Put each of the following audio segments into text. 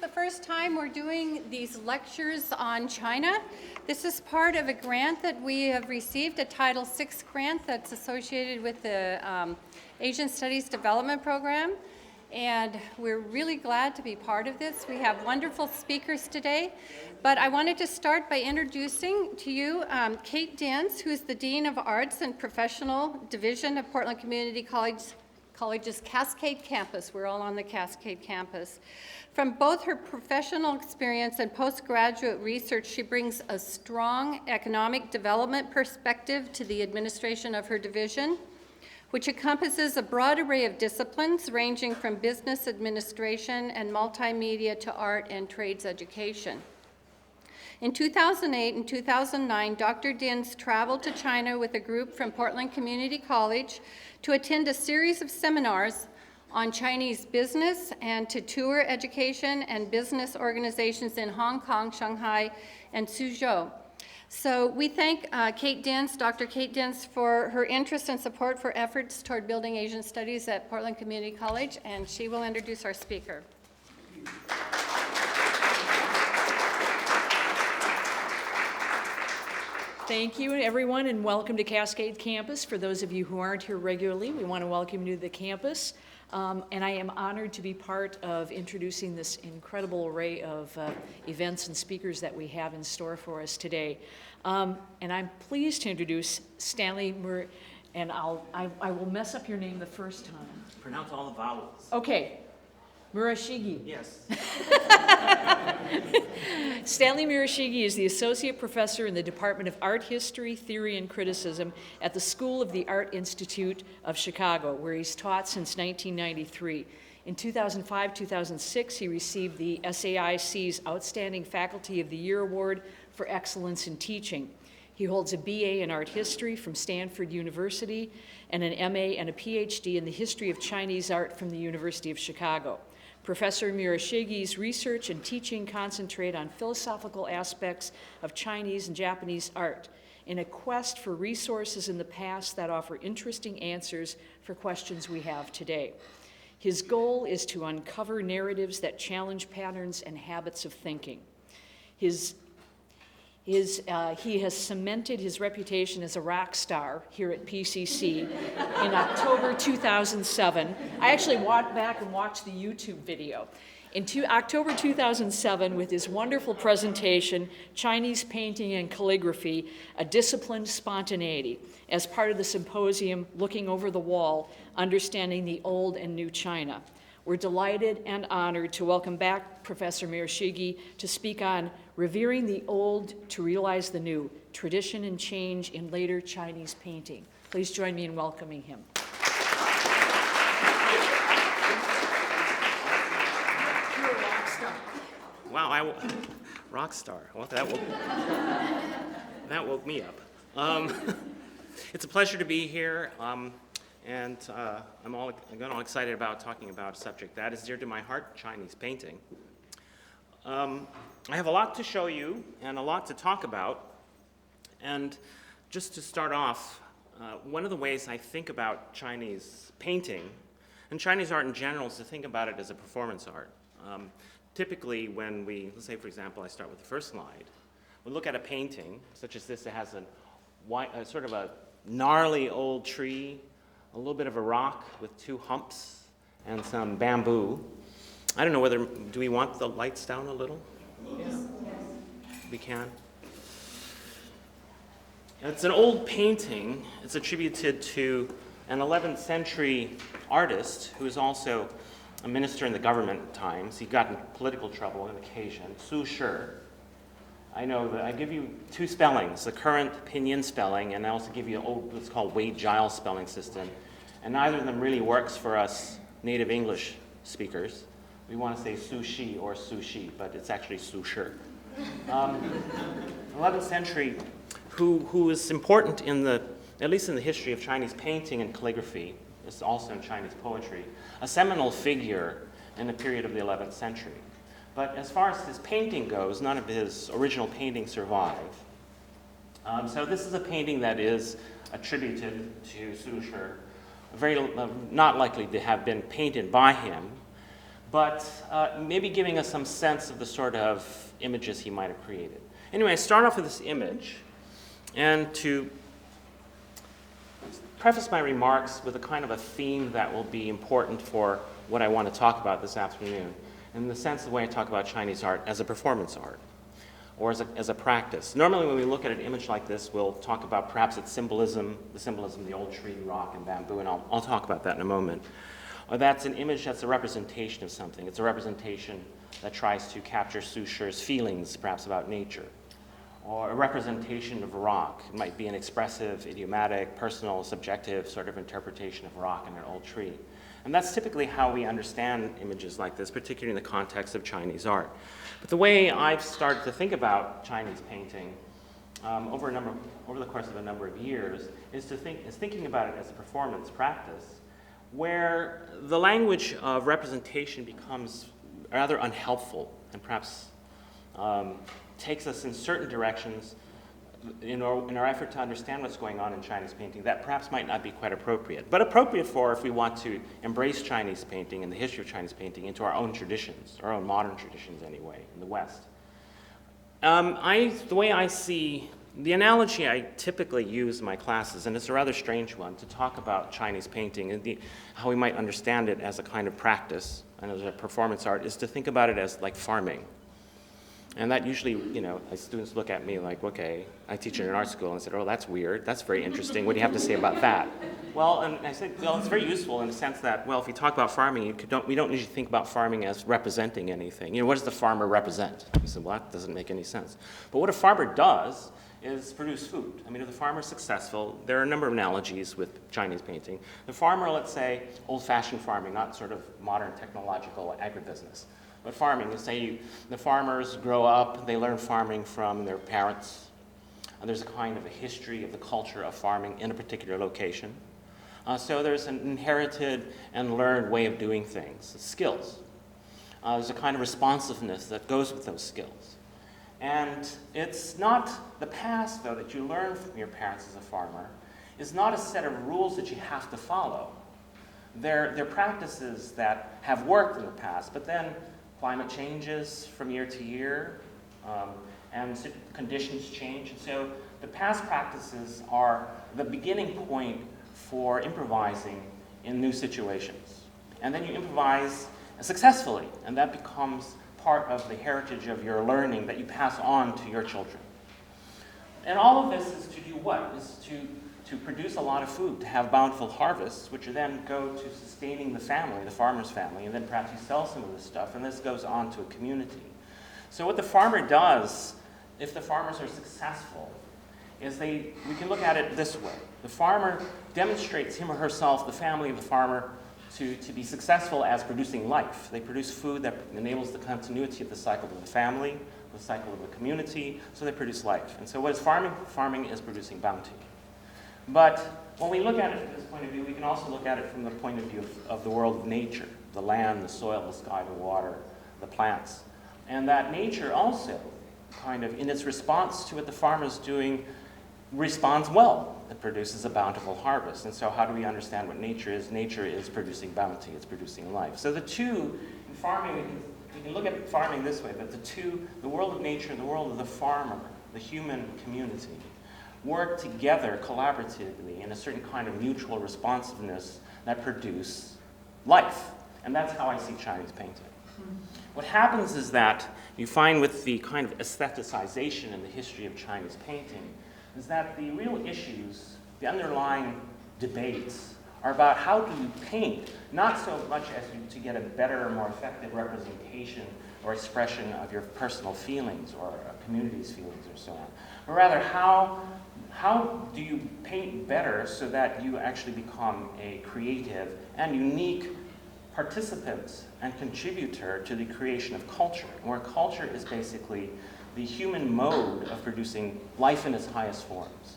the first time we're doing these lectures on China. This is part of a grant that we have received, a Title VI grant that's associated with the Asian Studies Development Program. And we're really glad to be part of this. We have wonderful speakers today. But I wanted to start by introducing to you Kate Dance, who is the Dean of Arts and Professional Division of Portland Community College's Cascade campus. We're all on the Cascade campus. From both her professional experience and postgraduate research, she brings a strong economic development perspective to the administration of her division, which encompasses a broad array of disciplines ranging from business administration and multimedia to art and trades education. In 2008 and 2009, Dr. Dins traveled to China with a group from Portland Community College to attend a series of seminars on Chinese business and to tour education and business organizations in Hong Kong, Shanghai, and Suzhou. So we thank Kate Dins, Dr. Kate Dins, for her interest and support for efforts toward building Asian studies at Portland Community College, and she will introduce our speaker. Thank you, everyone, and welcome to Cascade Campus. For those of you who aren't here regularly, we want to welcome you to the campus. And I am honored to be part of introducing this incredible array of events and speakers that we have in store for us today. And I'm pleased to introduce Stanley and I will mess up your name the first time. Pronounce all the vowels. Okay. Murashige. Yes. Stanley Murashige is the Associate Professor in the Department of Art History, Theory, and Criticism at the School of the Art Institute of Chicago, where he's taught since 1993. In 2005-2006, he received the SAIC's Outstanding Faculty of the Year Award for Excellence in Teaching. He holds a BA in Art History from Stanford University and an MA and a PhD in the History of Chinese Art from the University of Chicago. Professor Murashige's research and teaching concentrate on philosophical aspects of Chinese and Japanese art in a quest for resources in the past that offer interesting answers for questions we have today. His goal is to uncover narratives that challenge patterns and habits of thinking. He has cemented his reputation as a rock star here at PCC in October 2007. I actually went back and watched the YouTube video. In October 2007, with his wonderful presentation, Chinese Painting and Calligraphy, A Disciplined Spontaneity, as part of the symposium Looking Over the Wall, Understanding the Old and New China. We're delighted and honored to welcome back Professor Murashige to speak on Revering the Old to Realize the New, Tradition and Change in Later Chinese Painting. Please join me in welcoming him. You're a rock star. Wow, rock star. Well, that woke me up. It's a pleasure to be here. And I'm all excited about talking about a subject that is dear to my heart, Chinese painting. I have a lot to show you and a lot to talk about. And just to start off, one of the ways I think about Chinese painting, and Chinese art in general, is to think about it as a performance art. Typically when let's say for example, I start with the first slide, we look at a painting such as this that has a sort of a gnarly old tree, a little bit of a rock with two humps and some bamboo. I don't know do we want the lights down a little? Yes. We can. It's an old painting. It's attributed to an 11th century artist who was also a minister in the government at times. He got in political trouble on occasion, Su Shi. I know that I give you two spellings, the current pinyin spelling, and I also give you what's called Wade-Giles spelling system. And neither of them really works for us native English speakers. We want to say sushi or sushi, but it's actually Su Shi. 11th century, who is important at least in the history of Chinese painting and calligraphy, is also in Chinese poetry, a seminal figure in the period of the 11th century. But as far as his painting goes, none of his original paintings survive. So this is a painting that is attributed to Su Shi, very not likely to have been painted by him, but maybe giving us some sense of the sort of images he might have created. Anyway, I start off with this image, and to preface my remarks with a kind of a theme that will be important for what I want to talk about this afternoon, in the sense of the way I talk about Chinese art as a performance art, or as a practice. Normally when we look at an image like this, we'll talk about perhaps its symbolism, the old tree, rock, and bamboo, and I'll talk about that in a moment. Or that's an image that's a representation of something. It's a representation that tries to capture Su Shi's feelings, perhaps about nature. Or a representation of rock. It might be an expressive, idiomatic, personal, subjective sort of interpretation of rock in an old tree. And that's typically how we understand images like this, particularly in the context of Chinese art. But the way I've started to think about Chinese painting over the course of a number of years is thinking about it as a performance practice, where the language of representation becomes rather unhelpful and perhaps takes us in certain directions in our effort to understand what's going on in Chinese painting that perhaps might not be quite appropriate, but appropriate for if we want to embrace Chinese painting and the history of Chinese painting into our own traditions, our own modern traditions anyway, in the West. The way I see, the analogy I typically use in my classes, and it's a rather strange one, to talk about Chinese painting and how we might understand it as a kind of practice and as a performance art, is to think about it as like farming. And that usually, students look at me like, okay, I teach in an art school, and I said, oh, that's weird, that's very interesting, what do you have to say about that? Well, and I said, well, it's very useful in the sense that, well, if you talk about farming, we don't usually think about farming as representing anything. What does the farmer represent? You said, well, that doesn't make any sense. But what a farmer does is produce food. If the farmer's successful, there are a number of analogies with Chinese painting. The farmer, let's say, old-fashioned farming, not sort of modern technological agribusiness. But farming, the farmers grow up, they learn farming from their parents, and there's a kind of a history of the culture of farming in a particular location. So there's an inherited and learned way of doing things, skills. There's a kind of responsiveness that goes with those skills. And it's not the past, though, that you learn from your parents as a farmer, is not a set of rules that you have to follow. They're practices that have worked in the past, but then climate changes from year to year, and conditions change. And so the past practices are the beginning point for improvising in new situations. And then you improvise successfully, and that becomes part of the heritage of your learning that you pass on to your children. And all of this is to do what? Is to produce a lot of food, to have bountiful harvests, which then go to sustaining the family, the farmer's family, and then perhaps you sell some of this stuff, and this goes on to a community. So what the farmer does, if the farmers are successful, is we can look at it this way. The farmer demonstrates him or herself, the family of the farmer, to be successful as producing life. They produce food that enables the continuity of the cycle of the family, the cycle of the community, so they produce life. And so what is farming? Farming is producing bounty. But when we look at it from this point of view, we can also look at it from the point of view of the world of nature, the land, the soil, the sky, the water, the plants. And that nature also, kind of in its response to what the farmer is doing, responds well. It produces a bountiful harvest. And so how do we understand what nature is? Nature is producing bounty, it's producing life. So the two, in farming, we can look at farming this way, that the world of nature and the world of the farmer, the human community, work together collaboratively in a certain kind of mutual responsiveness that produce life. And that's how I see Chinese painting. What happens is that you find with the kind of aestheticization in the history of Chinese painting is that the real issues, the underlying debates, are about how do you paint, not so much as to get a better, more effective representation or expression of your personal feelings or a community's feelings or so on, but rather how do you paint better so that you actually become a creative and unique participant and contributor to the creation of culture, where culture is basically the human mode of producing life in its highest forms.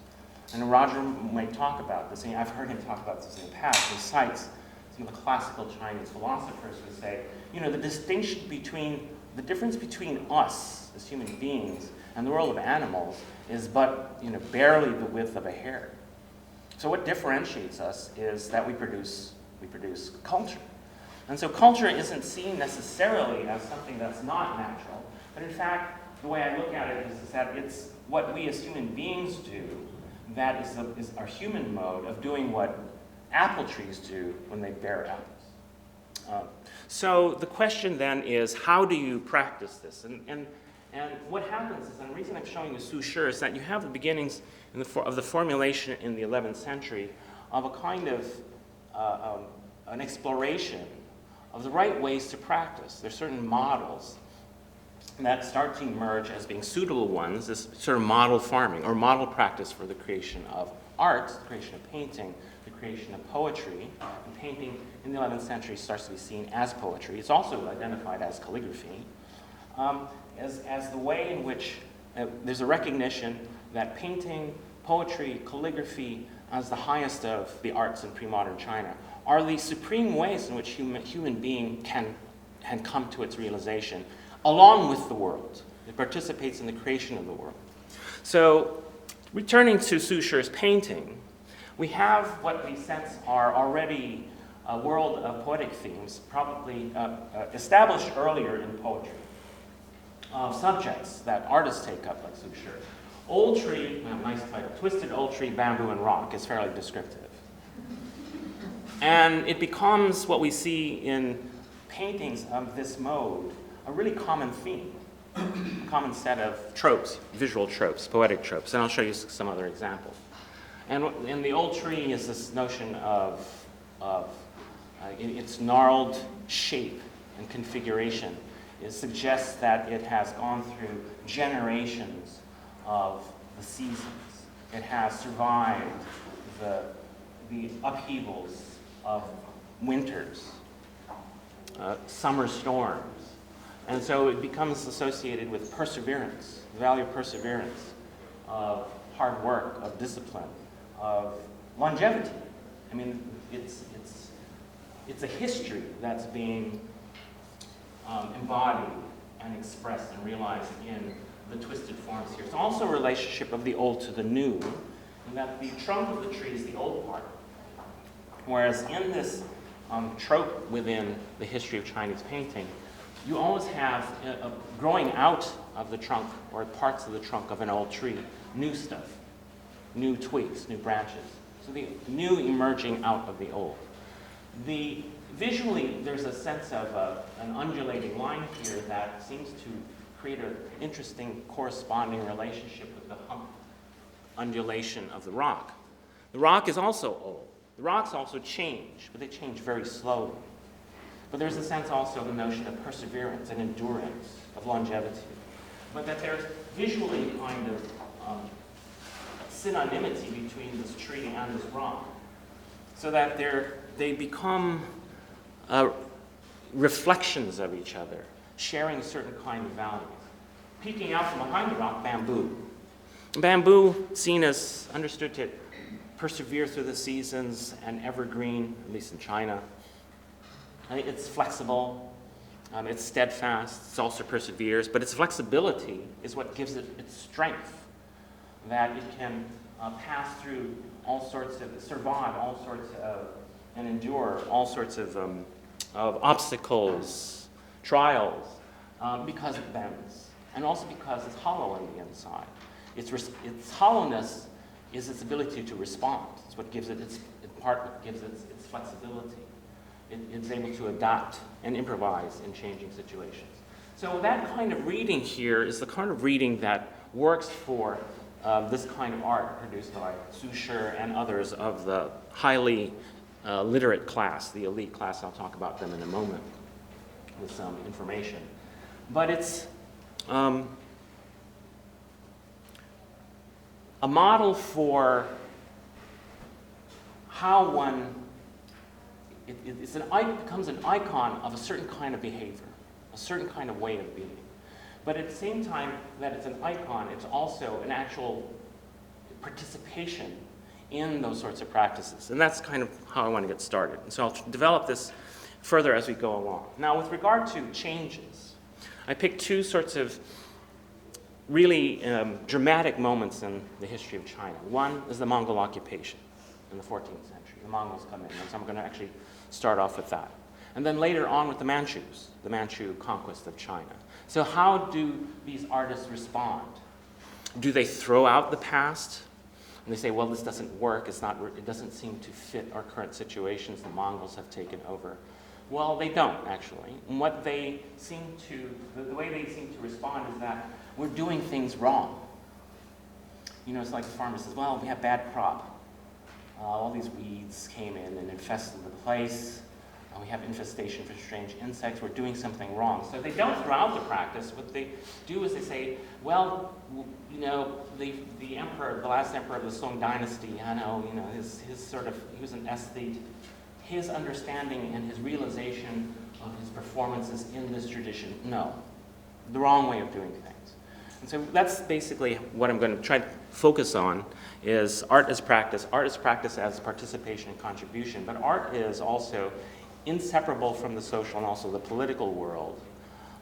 And Roger might talk about this, and I've heard him talk about this in the past. He cites some of the classical Chinese philosophers who say, the difference between us as human beings and the world of animals is but barely the width of a hair. So what differentiates us is that we produce culture. And so culture isn't seen necessarily as something that's not natural, but in fact, the way I look at it is that it's what we as human beings do that is our human mode of doing what apple trees do when they bear apples. So the question then is, how do you practice this? And what happens is, and the reason I'm showing you Su Shi is that you have the beginnings of the formulation in the 11th century of a kind of an exploration of the right ways to practice. There's certain models that start to emerge as being suitable ones, this sort of model farming or model practice for the creation of art, the creation of painting, the creation of poetry. And painting in the 11th century starts to be seen as poetry. It's also identified as calligraphy, as the way in which there's a recognition that painting, poetry, calligraphy, as the highest of the arts in pre-modern China, are the supreme ways in which human being can come to its realization, along with the world. It participates in the creation of the world. So, returning to Su Shi's painting, we have what we sense are already a world of poetic themes, probably established earlier in poetry. Subjects that artists take up, like Su Shi. Old tree, nice title, Twisted Old Tree, Bamboo and Rock is fairly descriptive. And it becomes what we see in paintings of this mode, a really common theme, a common set of tropes, visual tropes, poetic tropes, and I'll show you some other examples. And in the old tree is this notion of its gnarled shape and configuration. It suggests that it has gone through generations of the seasons. It has survived the upheavals of winters, summer storms. And so it becomes associated with perseverance, the value of perseverance, of hard work, of discipline, of longevity. I mean, it's a history that's being embodied and expressed and realized in the twisted forms here. It's also a relationship of the old to the new, in that the trunk of the tree is the old part, whereas in this trope within the history of Chinese painting, you always have growing out of the trunk or parts of the trunk of an old tree, new stuff, new twigs, new branches. So the new emerging out of the old. Visually, there's a sense of an undulating line here that seems to create an interesting corresponding relationship with the hump undulation of the rock. The rock is also old. The rocks also change, but they change very slowly. But there's a sense also of the notion of perseverance and endurance, of longevity. But that there's visually a kind of synonymity between this tree and this rock, so that they become reflections of each other, sharing a certain kind of values. Peeking out from behind the rock, bamboo. Bamboo, seen as understood to persevere through the seasons and evergreen, at least in China. It's flexible, it's steadfast, it also perseveres, but its flexibility is what gives it its strength, that it can pass through all sorts of, survive all sorts of, and endure all sorts of obstacles, trials, because it bends, and also because it's hollow on the inside. Its hollowness is its ability to respond. It's what gives it its flexibility. It's able to adapt and improvise in changing situations. So that kind of reading here is the kind of reading that works for this kind of art produced by Su Shi and others of the highly literate class, the elite class. I'll talk about them in a moment with some information. But it's a model for how one, it becomes an icon of a certain kind of behavior, a certain kind of way of being. But at the same time that it's an icon, it's also an actual participation in those sorts of practices. And that's kind of how I want to get started. And so I'll develop this further as we go along. Now, with regard to changes, I picked two sorts of really dramatic moments in the history of China. One is the Mongol occupation in the 14th century. The Mongols come in, and so I'm going to actually start off with that. And then later on with the Manchus, the Manchu conquest of China. So how do these artists respond? Do they throw out the past? And they say, well, this doesn't work, it doesn't seem to fit our current situations, the Mongols have taken over. Well, they don't, actually. And what they seem to, the way they seem to respond is that we're doing things wrong. You know, it's like the farmer says, well, we have bad crop. All these weeds came in and infested the place. We have infestation for strange insects. We're doing something wrong. So they don't throw out the practice. What they do is they say, well, you know, the emperor, the last emperor of the Song dynasty, his sort of, he was an aesthete. His understanding and his realization of his performances in this tradition, no. The wrong way of doing things. And so that's basically what I'm going to try to focus on is art as practice as participation and contribution, but art is also inseparable from the social and also the political world,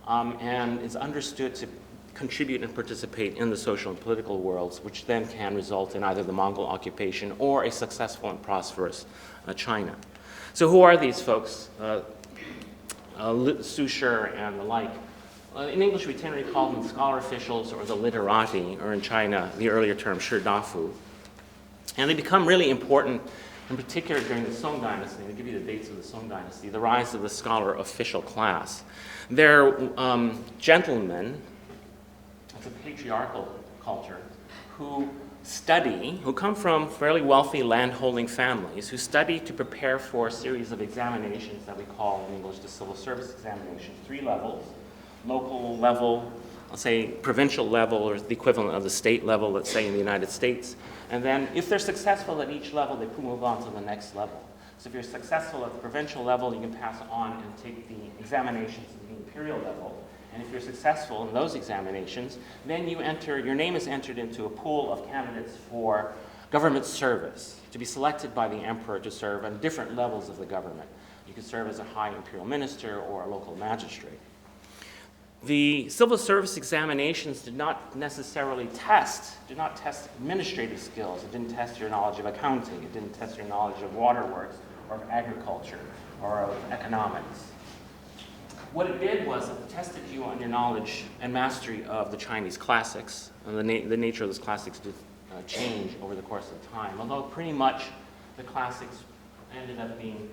and is understood to contribute and participate in the social and political worlds, which then can result in either the Mongol occupation or a successful and prosperous China. So who are these folks? Su Shi and the like. In English, we tend to call them scholar officials or the literati, or in China, the earlier term Shidafu. And they become really important, in particular during the Song dynasty. I'll give you the dates of the Song dynasty, the rise of the scholar official class. They're gentlemen, it's a patriarchal culture, who come from fairly wealthy land-holding families, who study to prepare for a series of examinations that we call in English the civil service examination, 3 levels, local level, I'll say provincial level, or the equivalent of the state level, let's say in the United States. And then if they're successful at each level, they move on to the next level. So if you're successful at the provincial level, you can pass on and take the examinations at the imperial level. And if you're successful in those examinations, then your name is entered into a pool of candidates for government service, to be selected by the emperor to serve on different levels of the government. You could serve as a high imperial minister or a local magistrate. The civil service examinations did not necessarily test administrative skills. It didn't test your knowledge of accounting. It didn't test your knowledge of waterworks or of agriculture or of economics. What it did was it tested you on your knowledge and mastery of the Chinese classics. And the nature of those classics did change over the course of time, although pretty much the classics ended up being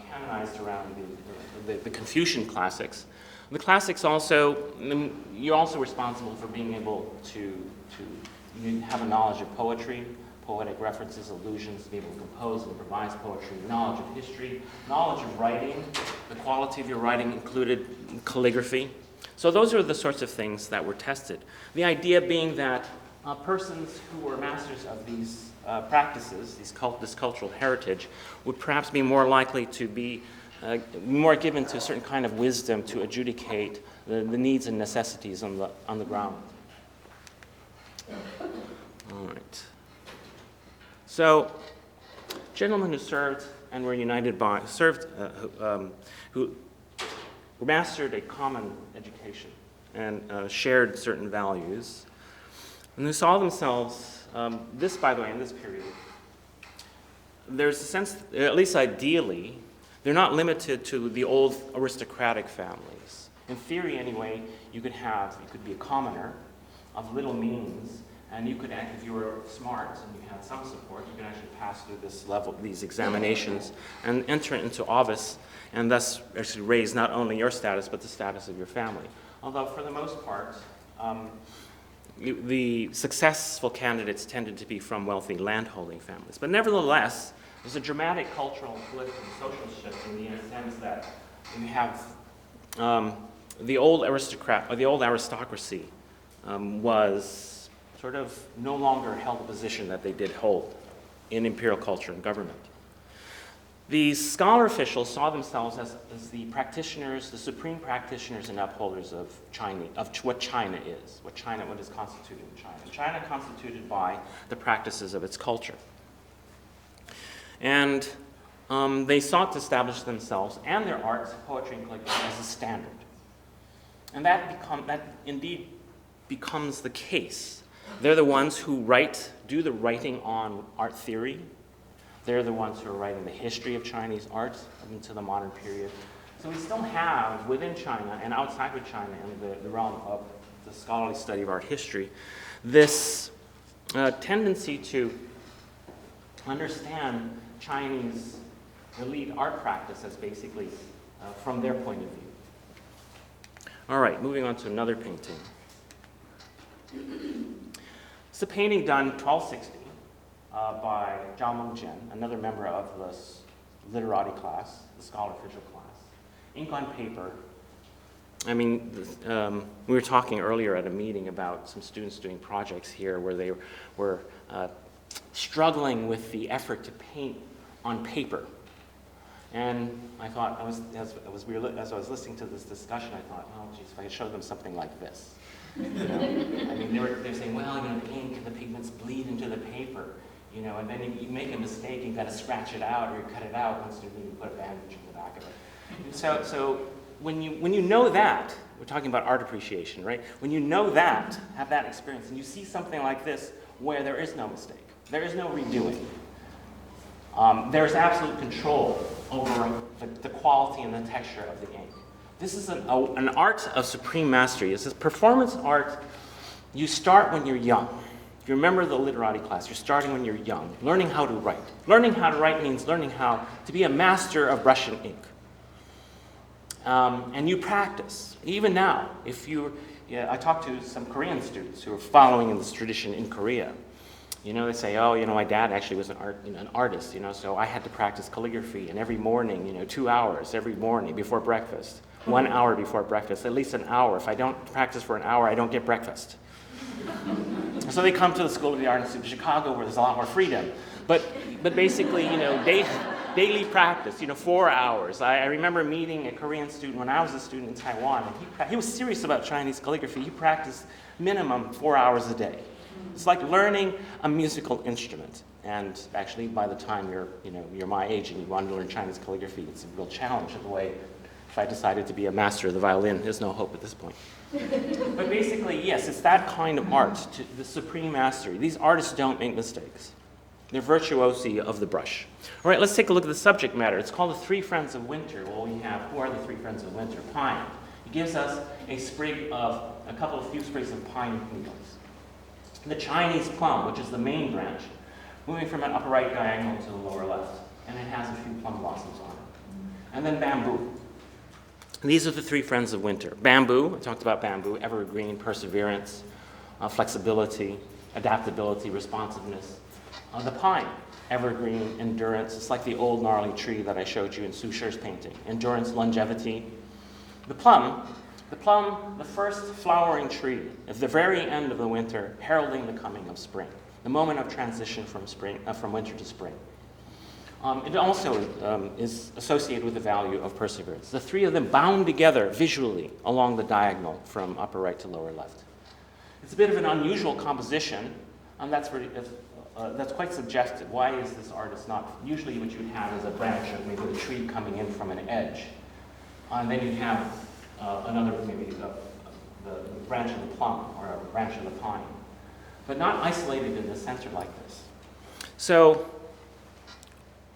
canonized around the Confucian classics. The classics also, you're also responsible for being able to have a knowledge of poetry, poetic references, allusions, to be able to compose and improvise poetry, knowledge of history, knowledge of writing. The quality of your writing included calligraphy. So those are the sorts of things that were tested. The idea being that persons who were masters of these practices, this cultural heritage, would perhaps be more likely to be more given to a certain kind of wisdom to adjudicate the needs and necessities on the ground. All right. So, gentlemen who served and were united by, who mastered a common education and shared certain values, and who saw themselves, this, by the way, in this period, there's a sense, at least ideally, they're not limited to the old aristocratic families. In theory, anyway, you could be a commoner of little means, and you could, if you were smart and you had some support, you could actually pass through this level, these examinations, and enter into office, and thus actually raise not only your status, but the status of your family. Although, for the most part, the successful candidates tended to be from wealthy landholding families. But nevertheless, there's a dramatic cultural, political, and social shift in the sense that you have the old aristocracy was sort of no longer held a position that they did hold in imperial culture and government. These scholar officials saw themselves as the practitioners, the supreme practitioners and upholders of what China is, what is constituted in China. China constituted by the practices of its culture. And they sought to establish themselves and their arts, poetry, and calligraphy as a standard. And that indeed becomes the case. They're the ones who do the writing on art theory. They're the ones who are writing the history of Chinese art into the modern period. So we still have within China and outside of China in the realm of the scholarly study of art history, this tendency to understand Chinese elite art practice as basically from their point of view. All right, moving on to another painting. It's a painting done 1260 by Zhao Mengjian, another member of the literati class, the scholar official class. Ink on paper. I mean, we were talking earlier at a meeting about some students doing projects here where they were struggling with the effort to paint on paper. And I thought, as I was listening to this discussion, I thought, oh, geez, if I could show them something like this. You know? I mean, they were saying, well, you know, the ink and the pigments bleed into the paper, you know, and then you make a mistake, you've got to scratch it out or you cut it out once you put a bandage in the back of it. So when you know that, we're talking about art appreciation, right? When you know that, have that experience, and you see something like this where there is no mistake, there is no redoing, there is absolute control over the quality and the texture of the ink. This is an art of supreme mastery. It's this performance art. You start when you're young. If you remember the literati class, you're starting when you're young, learning how to write. Learning how to write means learning how to be a master of brush and ink. And you practice. Even now, I talked to some Korean students who are following in this tradition in Korea. You know, they say, oh, you know, my dad actually was an artist, you know, so I had to practice calligraphy, and every morning, you know, 2 hours every morning before breakfast, 1 hour before breakfast, at least an hour. If I don't practice for an hour, I don't get breakfast. So they come to the School of the Arts in Chicago where there's a lot more freedom. But basically, you know, daily practice, you know, 4 hours. I remember meeting a Korean student when I was a student in Taiwan, and he was serious about Chinese calligraphy. He practiced minimum 4 hours a day. It's like learning a musical instrument. And actually, by the time you're my age and you want to learn Chinese calligraphy, it's a real challenge in the way, if I decided to be a master of the violin, there's no hope at this point. But basically, yes, it's that kind of art, the supreme mastery. These artists don't make mistakes. They're virtuosi of the brush. All right, let's take a look at the subject matter. It's called the Three Friends of Winter. Well, who are the Three Friends of Winter? Pine. It gives us a few sprigs of pine needles. The Chinese plum, which is the main branch, moving from an upper right diagonal to the lower left, and it has a few plum blossoms on it. And then bamboo. These are the three friends of winter. Bamboo, I talked about bamboo, evergreen, perseverance, flexibility, adaptability, responsiveness. The pine, evergreen, endurance. It's like the old gnarly tree that I showed you in Su Shi's painting. Endurance, longevity. The plum, the first flowering tree at the very end of the winter, heralding the coming of spring, the moment of transition from winter to spring. It also is associated with the value of perseverance. The three of them bound together visually along the diagonal from upper right to lower left. It's a bit of an unusual composition, and that's quite suggestive. Why is this artist not? Usually what you would have is a branch of maybe the tree coming in from an edge, and then you'd have another, maybe the branch of the plum or a branch of the pine, but not isolated in the center like this. So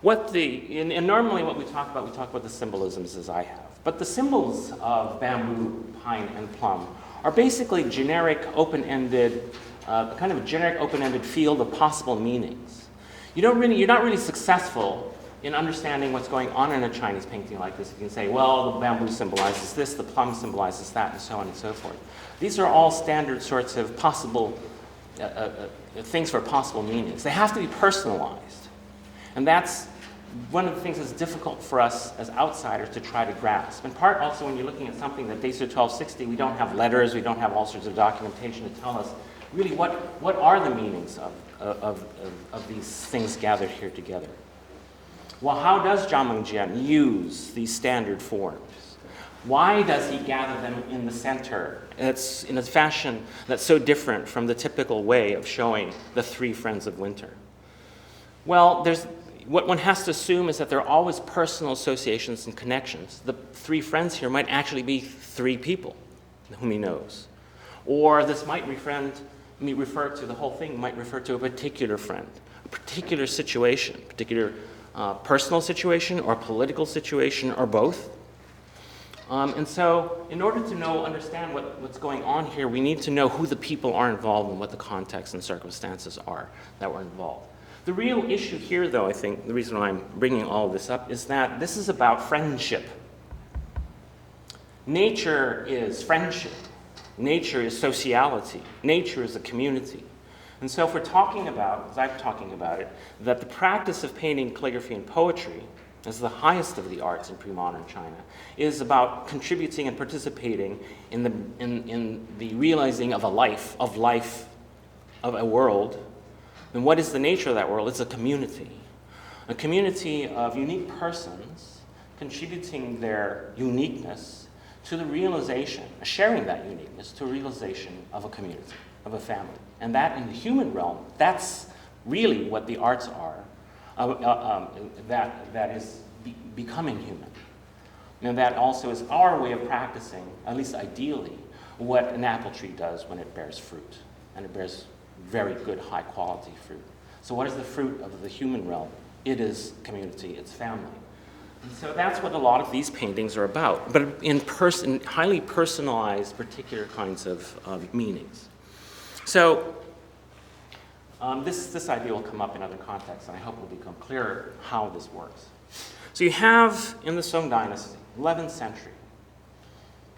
normally what we talk about the symbolisms as I have, but the symbols of bamboo, pine, and plum are basically generic, open-ended, kind of a generic, open-ended field of possible meanings. You're not really successful in understanding what's going on in a Chinese painting like this. You can say, well, the bamboo symbolizes this, the plum symbolizes that, and so on and so forth. These are all standard sorts of possible things for possible meanings. They have to be personalized. And that's one of the things that's difficult for us as outsiders to try to grasp. In part also when you're looking at something that dates to 1260, we don't have letters, we don't have all sorts of documentation to tell us really what are the meanings of these things gathered here together. Well, how does Zhao Mengjian use these standard forms? Why does he gather them in the center? It's in a fashion that's so different from the typical way of showing the three friends of winter. Well, what one has to assume is that there are always personal associations and connections. The three friends here might actually be three people whom he knows. Or this might refer to the whole thing, might refer to a particular friend, a particular situation, particular personal situation or political situation or both. And so in order to understand what's going on here, we need to know who the people are involved and what the context and circumstances are that were involved. The real issue here, though, I think, the reason why I'm bringing all of this up is that this is about friendship. Nature is friendship. Nature is sociality. Nature is a community. And so if we're talking about, as I'm talking about it, that the practice of painting, calligraphy, and poetry as the highest of the arts in pre-modern China is about contributing and participating in the realizing of a life, of a world, then what is the nature of that world? It's a community of unique persons contributing their uniqueness to the realization, sharing that uniqueness to a realization of a community, of a family. And that in the human realm, that's really what the arts are, that is becoming human. And that also is our way of practicing, at least ideally, what an apple tree does when it bears fruit. And it bears very good, high quality fruit. So what is the fruit of the human realm? It is community, it's family. And so that's what a lot of these paintings are about, but in highly personalized, particular kinds of meanings. So this idea will come up in other contexts, and I hope it will become clearer how this works. So you have, in the Song Dynasty, 11th century,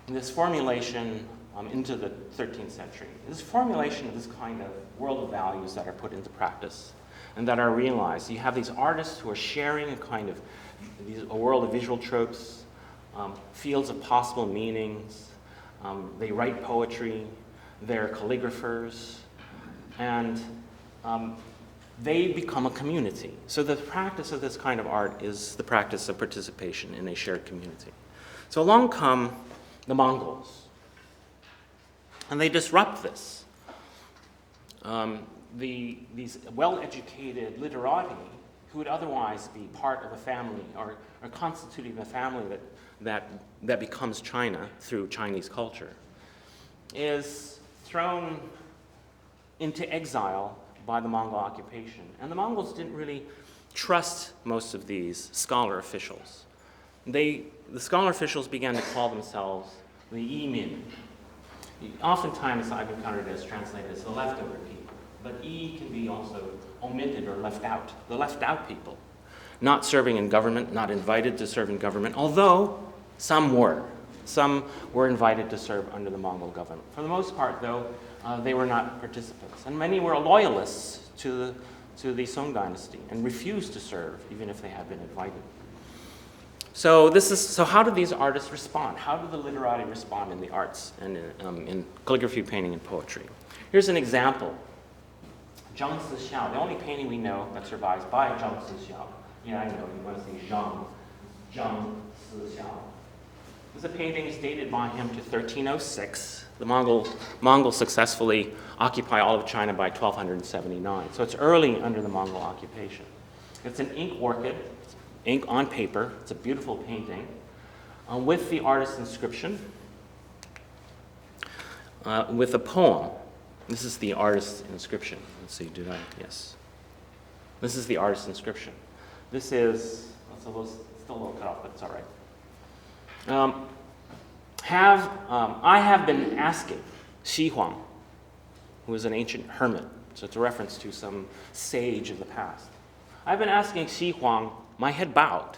this formulation into the 13th century, this formulation of this kind of world of values that are put into practice and that are realized. You have these artists who are sharing a world of visual tropes, fields of possible meanings. They write poetry, they're calligraphers, and they become a community. So the practice of this kind of art is the practice of participation in a shared community. So along come the Mongols, and they disrupt this. These well-educated literati who would otherwise be part of a family or constituting a family that becomes China through Chinese culture, is thrown into exile by the Mongol occupation. And the Mongols didn't really trust most of these scholar officials. The scholar officials began to call themselves the Yimin. Oftentimes I've encountered it as translated as the leftover people, but Yi can be also omitted or left out, the left out people, not serving in government, not invited to serve in government, although some were. Some were invited to serve under the Mongol government. For the most part, though, they were not participants. And many were loyalists to the Song Dynasty and refused to serve, even if they had been invited. So how do these artists respond? How do the literati respond in the arts and in calligraphy, painting, and poetry? Here's an example. Zhang Sixiao, the only painting we know that survives by Zhang Sixiao. Yeah, I know, you want to say Zhang Sixiao. This painting is dated by him to 1306. The Mongols successfully occupy all of China by 1279. So it's early under the Mongol occupation. It's an ink orchid, ink on paper. It's a beautiful painting with the artist's inscription, with a poem. This is the artist's inscription. Let's see, yes. This is the artist's inscription. This is, it's still a little cut off, but it's all right. I have been asking Xi Huang, who is an ancient hermit, so it's a reference to some sage of the past. I've been asking Xi Huang, my head bowed,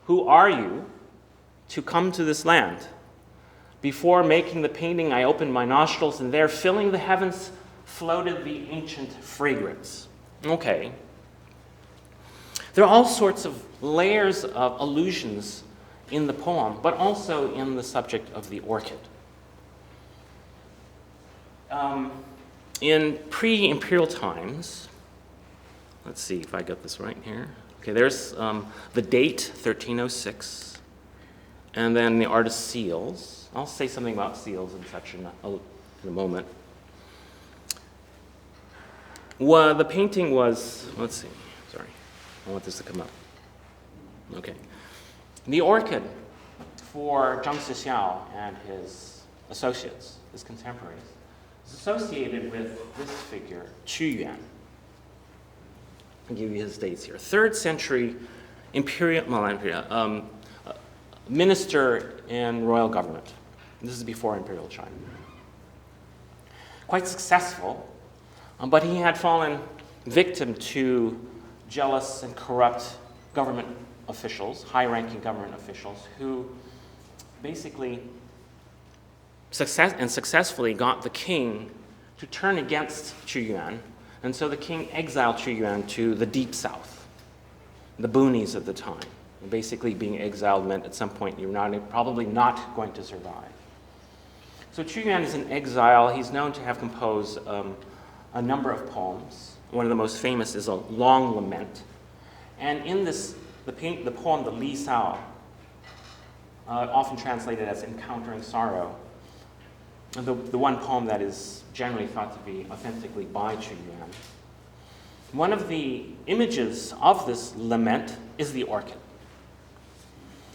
who are you to come to this land? Before making the painting, I opened my nostrils, and there, filling the heavens, floated the ancient fragrance. Okay. There are all sorts of layers of allusions in the poem, but also in the subject of the orchid. In pre-imperial times, let's see if I got this right here. Okay, there's the date, 1306, and then the artist's seals. I'll say something about seals and such in a moment. Well, the painting was, let's see, sorry, I want this to come up. Okay. The orchid for Zhang Sixiao and his associates, his contemporaries, is associated with this figure, Qu Yuan. I'll give you his dates here. 3rd century minister in royal government. This is before Imperial China. Quite successful, but he had fallen victim to jealous and corrupt government officials, high-ranking government officials, who basically successfully got the king to turn against Qu Yuan, and so the king exiled Qu Yuan to the deep south, the boonies of the time. Basically, being exiled meant at some point you're probably not going to survive. So Qu Yuan is in exile. He's known to have composed a number of poems. One of the most famous is a long lament. And in this, the poem, the Li Sao, often translated as Encountering Sorrow, the one poem that is generally thought to be authentically by Qu Yuan. One of the images of this lament is the orchid.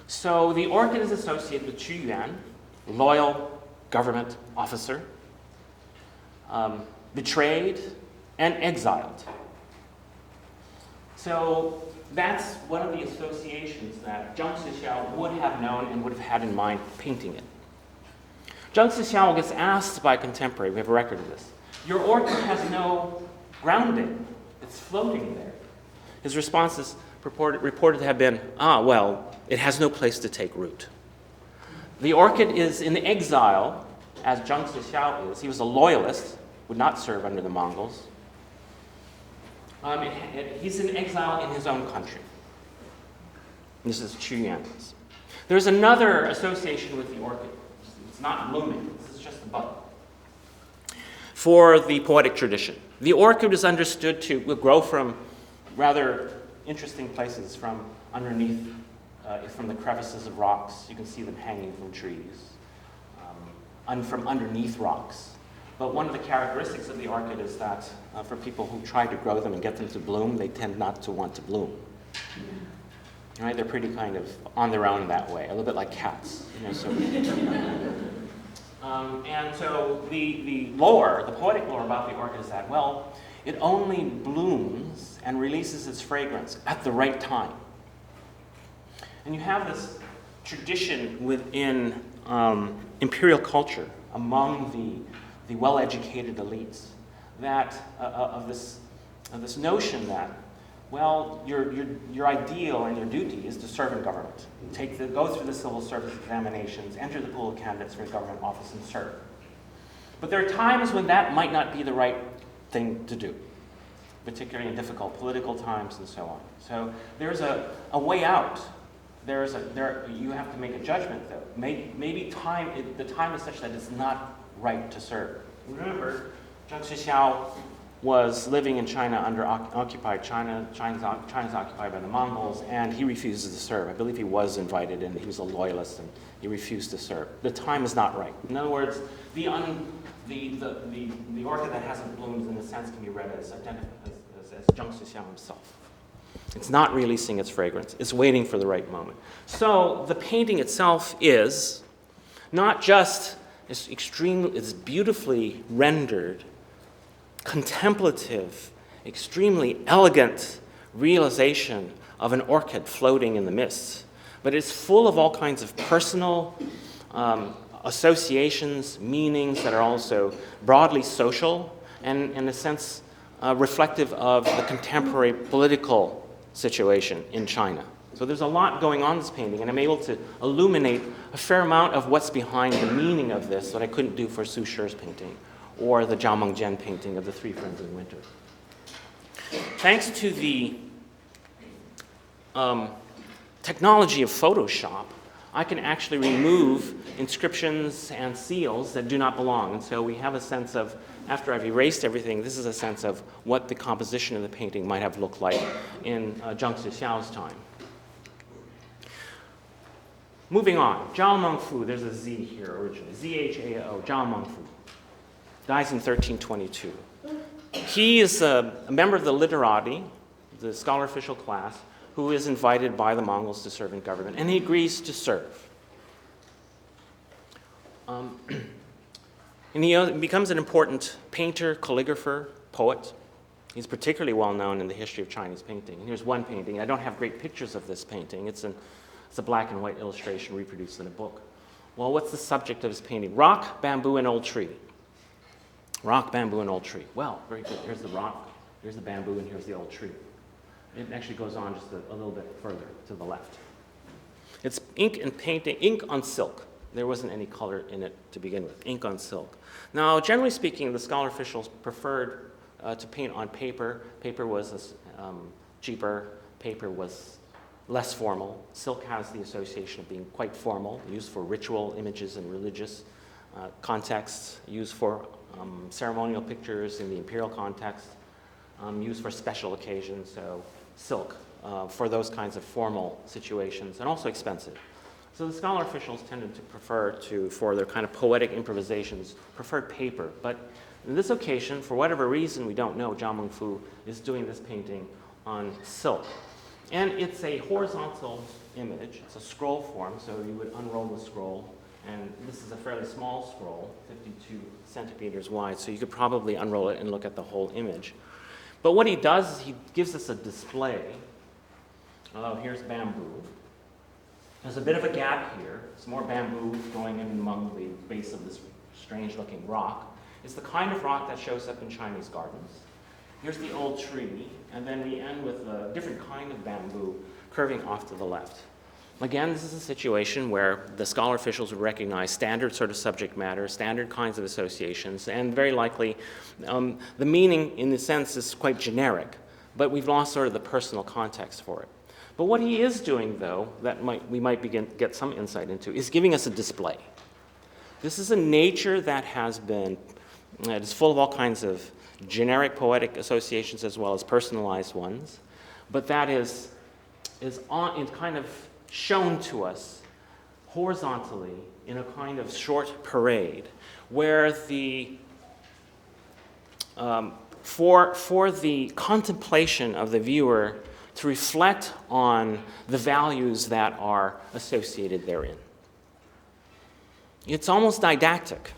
So the orchid is associated with Qu Yuan, loyal government officer, betrayed and exiled. So that's one of the associations that Zhang Zixiao would have known and would have had in mind painting it. Zhang Zixiao gets asked by a contemporary, we have a record of this, your orchid has no grounding, it's floating there. His response is reported to have been, well, it has no place to take root. The orchid is in exile, as Zhang Zixiao is. He was a loyalist, would not serve under the Mongols. He's in exile in his own country. This is Qu Yuan's. There's another association with the orchid. It's not blooming, this is just a bud. For the poetic tradition. The orchid is understood to grow from rather interesting places, from underneath, from the crevices of rocks. You can see them hanging from trees, from underneath rocks. But one of the characteristics of the orchid is that for people who try to grow them and get them to bloom, they tend not to want to bloom. Right? They're pretty kind of on their own that way, a little bit like cats. And so the lore, the poetic lore about the orchid is that, well, it only blooms and releases its fragrance at the right time. And you have this tradition within imperial culture among the well-educated elites that of this notion that, well, your ideal and your duty is to serve in government. Go through the civil service examinations, enter the pool of candidates for government office, and serve. But there are times when that might not be the right thing to do, particularly in difficult political times and so on. So there's a way out. You have to make a judgment, though. Maybe the time is such that it's not right to serve. Remember, Zhang Zixiao was living in China under occupied China. China's occupied by the Mongols, and he refuses to serve. I believe he was invited, and he was a loyalist, and he refused to serve. The time is not right. In other words, the orchid that hasn't bloomed, in a sense, can be read as Zhang Zixiao himself. It's not releasing its fragrance. It's waiting for the right moment. So the painting itself is not just it's beautifully rendered, contemplative, extremely elegant realization of an orchid floating in the mist, but it's full of all kinds of personal associations, meanings that are also broadly social and, in a sense, reflective of the contemporary political situation in China. So there's a lot going on in this painting, and I'm able to illuminate a fair amount of what's behind the meaning of this that I couldn't do for Su Shi's painting or the Zhao Mengjian painting of the Three Friends in Winter. Thanks to the technology of Photoshop, I can actually remove inscriptions and seals that do not belong. And so we have a sense of, after I've erased everything, this is a sense of what the composition of the painting might have looked like in Zhang Zixiao's time. Moving on, Zhao Mengfu, there's a Z here originally, Z-H-A-O, Zhao Mengfu, dies in 1322. He is a member of the literati, the scholar official class, who is invited by the Mongols to serve in government, and he agrees to serve. And he becomes an important painter, calligrapher, poet. He's particularly well known in the history of Chinese painting. And here's one painting. I don't have great pictures of this painting. It's It's a black and white illustration reproduced in a book. Well, what's the subject of his painting? Rock, bamboo, and old tree. Rock, bamboo, and old tree. Well, very good. Here's the rock, here's the bamboo, and here's the old tree. It actually goes on just a little bit further to the left. It's ink and painting, ink on silk. There wasn't any color in it to begin with, ink on silk. Now, generally speaking, the scholar officials preferred to paint on paper. Paper was cheaper, paper was less formal. Silk has the association of being quite formal, used for ritual images and religious contexts, used for ceremonial pictures in the imperial context, used for special occasions, so silk for those kinds of formal situations, and also expensive. So the scholar officials tended to prefer for their kind of poetic improvisations, preferred paper. But in this occasion, for whatever reason we don't know, Zhao Mengfu is doing this painting on silk. And it's a horizontal image. It's a scroll form, so you would unroll the scroll. And this is a fairly small scroll, 52 centimeters wide, so you could probably unroll it and look at the whole image. But what he does is he gives us a display. Oh, here's bamboo. There's a bit of a gap here. Some more bamboo going in among the base of this strange-looking rock. It's the kind of rock that shows up in Chinese gardens. Here's the old tree, and then we end with a different kind of bamboo curving off to the left. Again, this is a situation where the scholar officials would recognize standard sort of subject matter, standard kinds of associations, and very likely the meaning, in a sense, is quite generic, but we've lost sort of the personal context for it. But what he is doing, though, that we might get some insight into, is giving us a display. This is a nature that is full of all kinds of generic poetic associations as well as personalized ones, but that is kind of shown to us horizontally in a kind of short parade, where for the contemplation of the viewer to reflect on the values that are associated therein. It's almost didactic.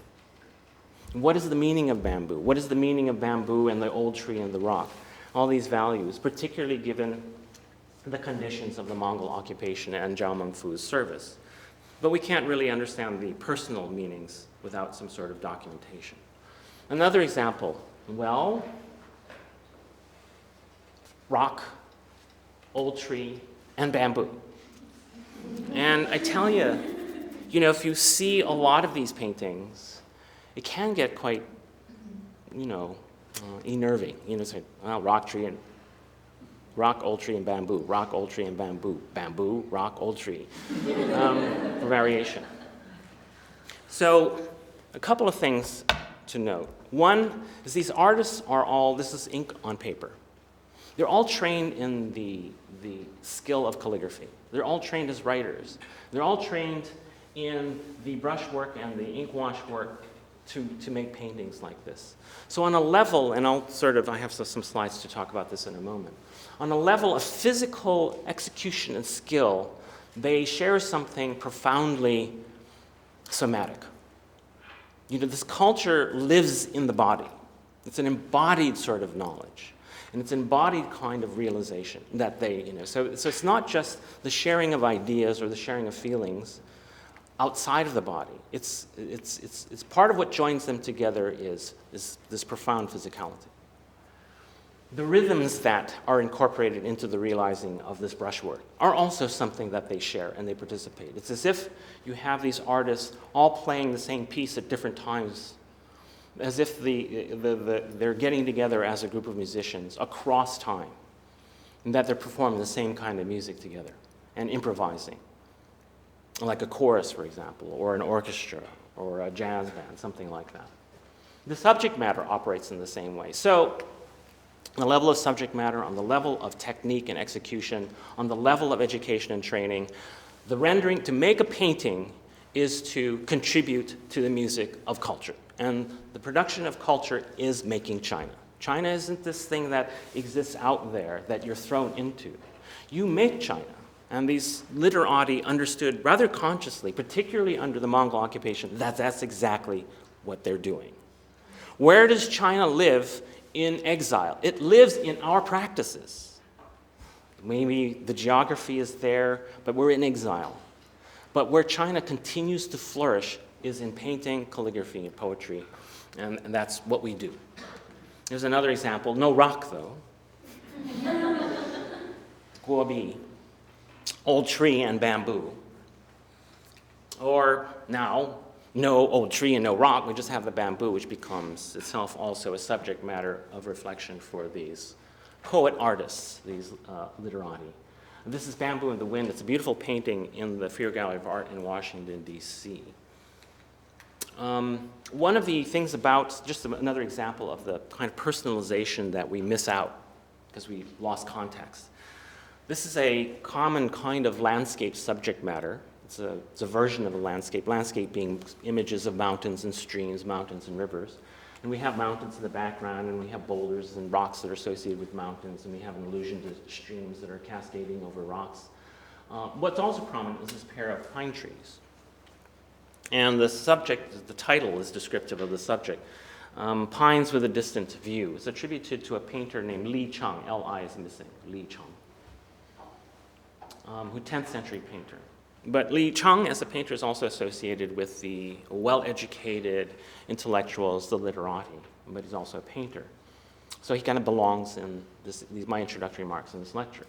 What is the meaning of bamboo? What is the meaning of bamboo and the old tree and the rock? All these values, particularly given the conditions of the Mongol occupation and Zhao Mengfu's service. But we can't really understand the personal meanings without some sort of documentation. Another example, well, rock, old tree, and bamboo. And I tell you, if you see a lot of these paintings, it can get quite, enerving. It's like, well, rock, old tree, and bamboo. Rock, old tree, and bamboo. Bamboo, rock, old tree. For variation. So, a couple of things to note. One is these artists this is ink on paper. They're all trained in the skill of calligraphy. They're all trained as writers. They're all trained in the brushwork and the ink wash work to make paintings like this. So on a level, and I have some slides to talk about this in a moment. On a level of physical execution and skill, they share something profoundly somatic. This culture lives in the body. It's an embodied sort of knowledge. And it's an embodied kind of realization that so it's not just the sharing of ideas or the sharing of feelings outside of the body. It's part of what joins them together is this profound physicality. The rhythms that are incorporated into the realizing of this brushwork are also something that they share and they participate. It's as if you have these artists all playing the same piece at different times, as if they're getting together as a group of musicians across time, and that they're performing the same kind of music together and improvising, like a chorus, for example, or an orchestra, or a jazz band, something like that. The subject matter operates in the same way. So, on the level of subject matter, on the level of technique and execution, on the level of education and training, the rendering, to make a painting, is to contribute to the music of culture. And the production of culture is making China. China isn't this thing that exists out there that you're thrown into. You make China. And these literati understood rather consciously, particularly under the Mongol occupation, that that's exactly what they're doing. Where does China live in exile? It lives in our practices. Maybe the geography is there, but we're in exile. But where China continues to flourish is in painting, calligraphy, and poetry, and that's what we do. There's another example, no rock though. Guobi, old tree and bamboo. Or now, no old tree and no rock, we just have the bamboo, which becomes itself also a subject matter of reflection for these poet artists, these literati. And this is Bamboo in the Wind. It's a beautiful painting in the Freer Gallery of Art in Washington, D.C. One of the things about, just another example of the kind of personalization that we miss out because we lost context. This is a common kind of landscape subject matter. It's a version of a landscape being images of mountains and streams, mountains and rivers. And we have mountains in the background, and we have boulders and rocks that are associated with mountains, and we have an allusion to streams that are cascading over rocks. What's also prominent is this pair of pine trees. And the subject, the title is descriptive of the subject. Pines with a Distant View. It's attributed to a painter named Li Chang, L-I is missing, Li Chang, who 10th century painter. But Li Chang as a painter is also associated with the well-educated intellectuals, the literati, but he's also a painter. So he kind of belongs in these my introductory remarks in this lecture.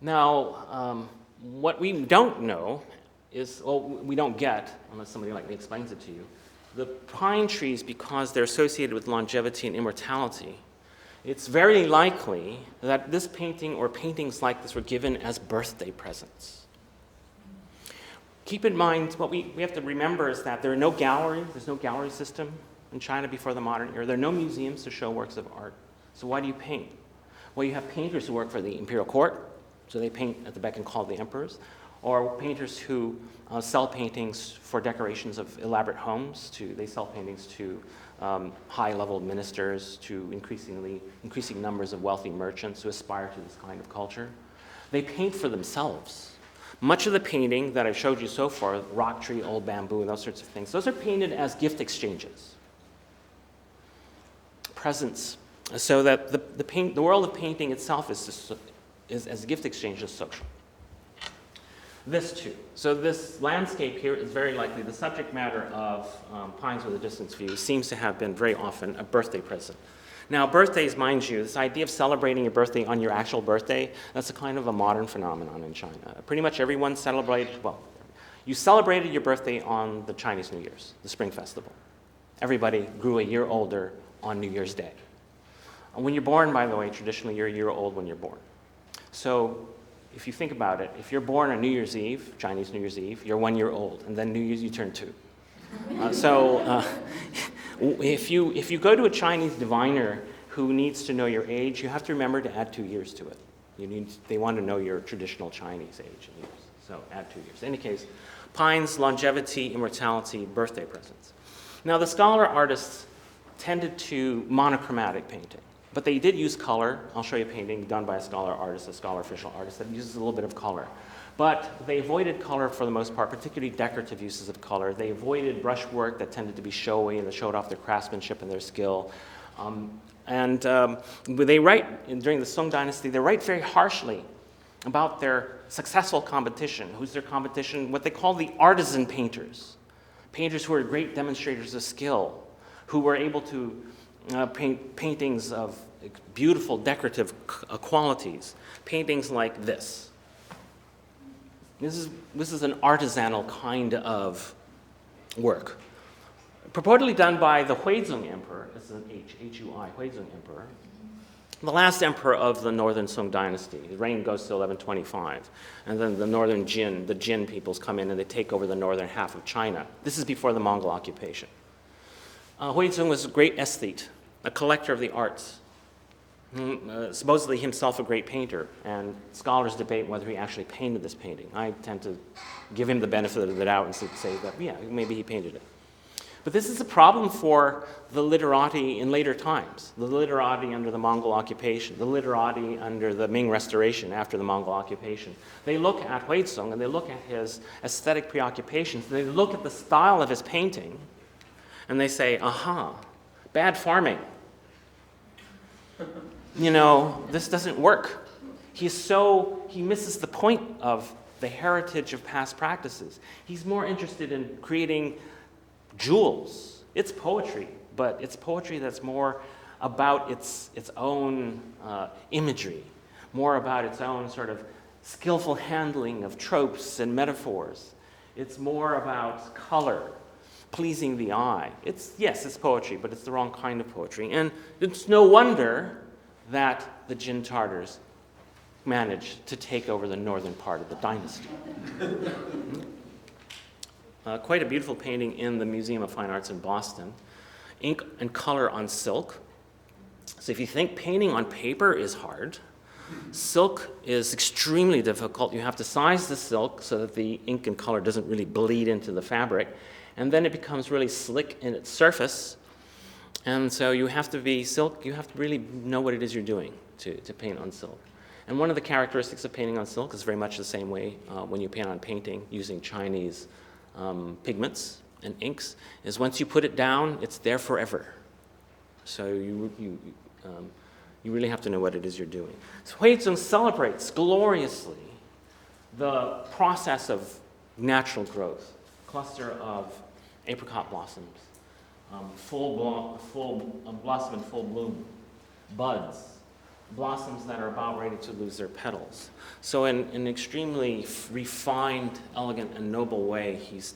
Now, what we don't know is, well, we don't get, unless somebody like me explains it to you, the pine trees, because they're associated with longevity and immortality, it's very likely that this painting or paintings like this were given as birthday presents. Keep in mind, what we have to remember is that there are no galleries, there's no gallery system in China before the modern era. There are no museums to show works of art. So why do you paint? Well, you have painters who work for the imperial court, so they paint at the beck and call of the emperors, or painters who sell paintings for decorations of elaborate homes. They sell paintings to high-level ministers, to increasing numbers of wealthy merchants who aspire to this kind of culture. They paint for themselves. Much of the painting that I've showed you so far, rock tree, old bamboo, and those sorts of things, those are painted as gift exchanges, presents, so that the world of painting itself is as a gift exchange is social. This too. So this landscape here is very likely the subject matter of Pines with a Distant View seems to have been very often a birthday present. Now, birthdays, mind you, this idea of celebrating your birthday on your actual birthday, that's a kind of a modern phenomenon in China. Pretty much everyone celebrated, well, you celebrated your birthday on the Chinese New Year's, the Spring Festival. Everybody grew a year older on New Year's Day. When you're born, by the way, traditionally you're a year old when you're born. So if you think about it, if you're born on New Year's Eve, Chinese New Year's Eve, you're 1 year old, and then New Year's you turn 2. If you go to a Chinese diviner who needs to know your age, you have to remember to add 2 years to it. They want to know your traditional Chinese age in years, so add 2 years. In any case, Pines, longevity, immortality, birthday presents. Now, the scholar artists tended to monochromatic painting, but they did use color. I'll show you a painting done by a scholar artist, a scholar official artist, that uses a little bit of color. But they avoided color for the most part, particularly decorative uses of color. They avoided brushwork that tended to be showy and that showed off their craftsmanship and their skill. They write, during the Song Dynasty, they write very harshly about their successful competition. Who's their competition? What they call the artisan painters. Painters who are great demonstrators of skill, who were able to paint paintings of beautiful decorative qualities. Paintings like this. This is an artisanal kind of work. Purportedly done by the Huizong Emperor, this is an H-U-I, Huizong Emperor, the last emperor of the northern Song dynasty. His reign goes to 1125. And then the northern Jin, the Jin peoples come in and they take over the northern half of China. This is before the Mongol occupation. Huizong was a great aesthete, a collector of the arts. Supposedly himself a great painter, and scholars debate whether he actually painted this painting. I tend to give him the benefit of the doubt and say that, yeah, maybe he painted it. But this is a problem for the literati in later times, the literati under the Mongol occupation, the literati under the Ming Restoration after the Mongol occupation. They look at Huizong and they look at his aesthetic preoccupations, they look at the style of his painting, and they say, aha, bad farming. You know, this doesn't work. he misses the point of the heritage of past practices. He's more interested in creating jewels. It's poetry, but it's poetry that's more about its own imagery, more about its own sort of skillful handling of tropes and metaphors. It's more about color, pleasing the eye. Yes, it's poetry, but it's the wrong kind of poetry. And it's no wonder that the Jin Tartars managed to take over the northern part of the dynasty. Quite a beautiful painting in the Museum of Fine Arts in Boston. Ink and color on silk. So if you think painting on paper is hard, silk is extremely difficult. You have to size the silk so that the ink and color doesn't really bleed into the fabric. And then it becomes really slick in its surface. And so you have to really know what it is you're doing to paint on silk. And one of the characteristics of painting on silk is very much the same way when you paint on painting using Chinese pigments and inks, is once you put it down, it's there forever. So you really have to know what it is you're doing. So Huizong celebrates gloriously the process of natural growth, cluster of apricot blossoms, full blossom and full bloom, buds, blossoms that are about ready to lose their petals. So in an extremely refined, elegant, and noble way, he's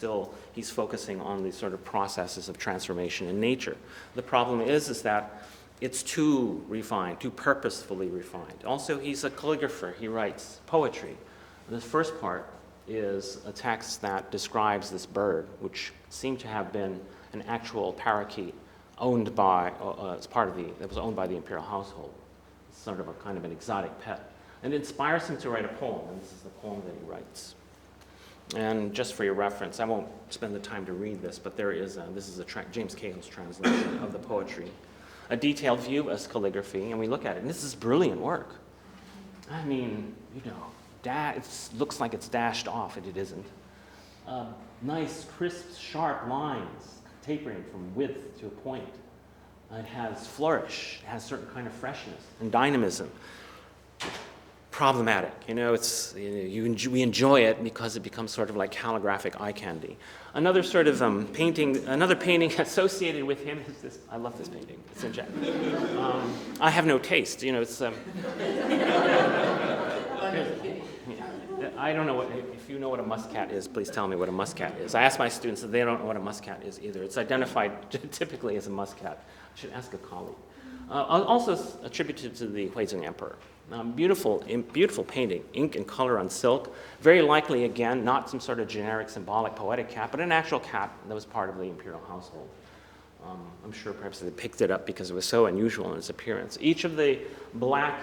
focusing on these sort of processes of transformation in nature. The problem is that it's too refined, too purposefully refined. Also, he's a calligrapher. He writes poetry. The first part is a text that describes this bird, which seemed to have been an actual parakeet owned by, that was owned by the imperial household. It's sort of a kind of an exotic pet. And it inspires him to write a poem, and this is the poem that he writes. And just for your reference, I won't spend the time to read this, but this is James Cahill's translation of the poetry. A detailed view as calligraphy, and we look at it, and this is brilliant work. I mean, it looks like it's dashed off, and it isn't. Nice, crisp, sharp lines, tapering from width to a point. It has flourish, it has certain kind of freshness and dynamism. Problematic, we enjoy it because it becomes sort of like calligraphic eye candy. Another sort of painting associated with him is this. I love this painting. It's in Japanese. I have no taste. I don't know if you know what a muscat is, please tell me what a muscat is. I ask my students that they don't know what a muscat is either. It's identified typically as a muscat. I should ask a colleague. Also attributed to the Huizong Emperor. Beautiful painting, ink and color on silk. Very likely, again, not some sort of generic symbolic poetic cat, but an actual cat that was part of the imperial household. I'm sure perhaps they picked it up because it was so unusual in its appearance. Each of the black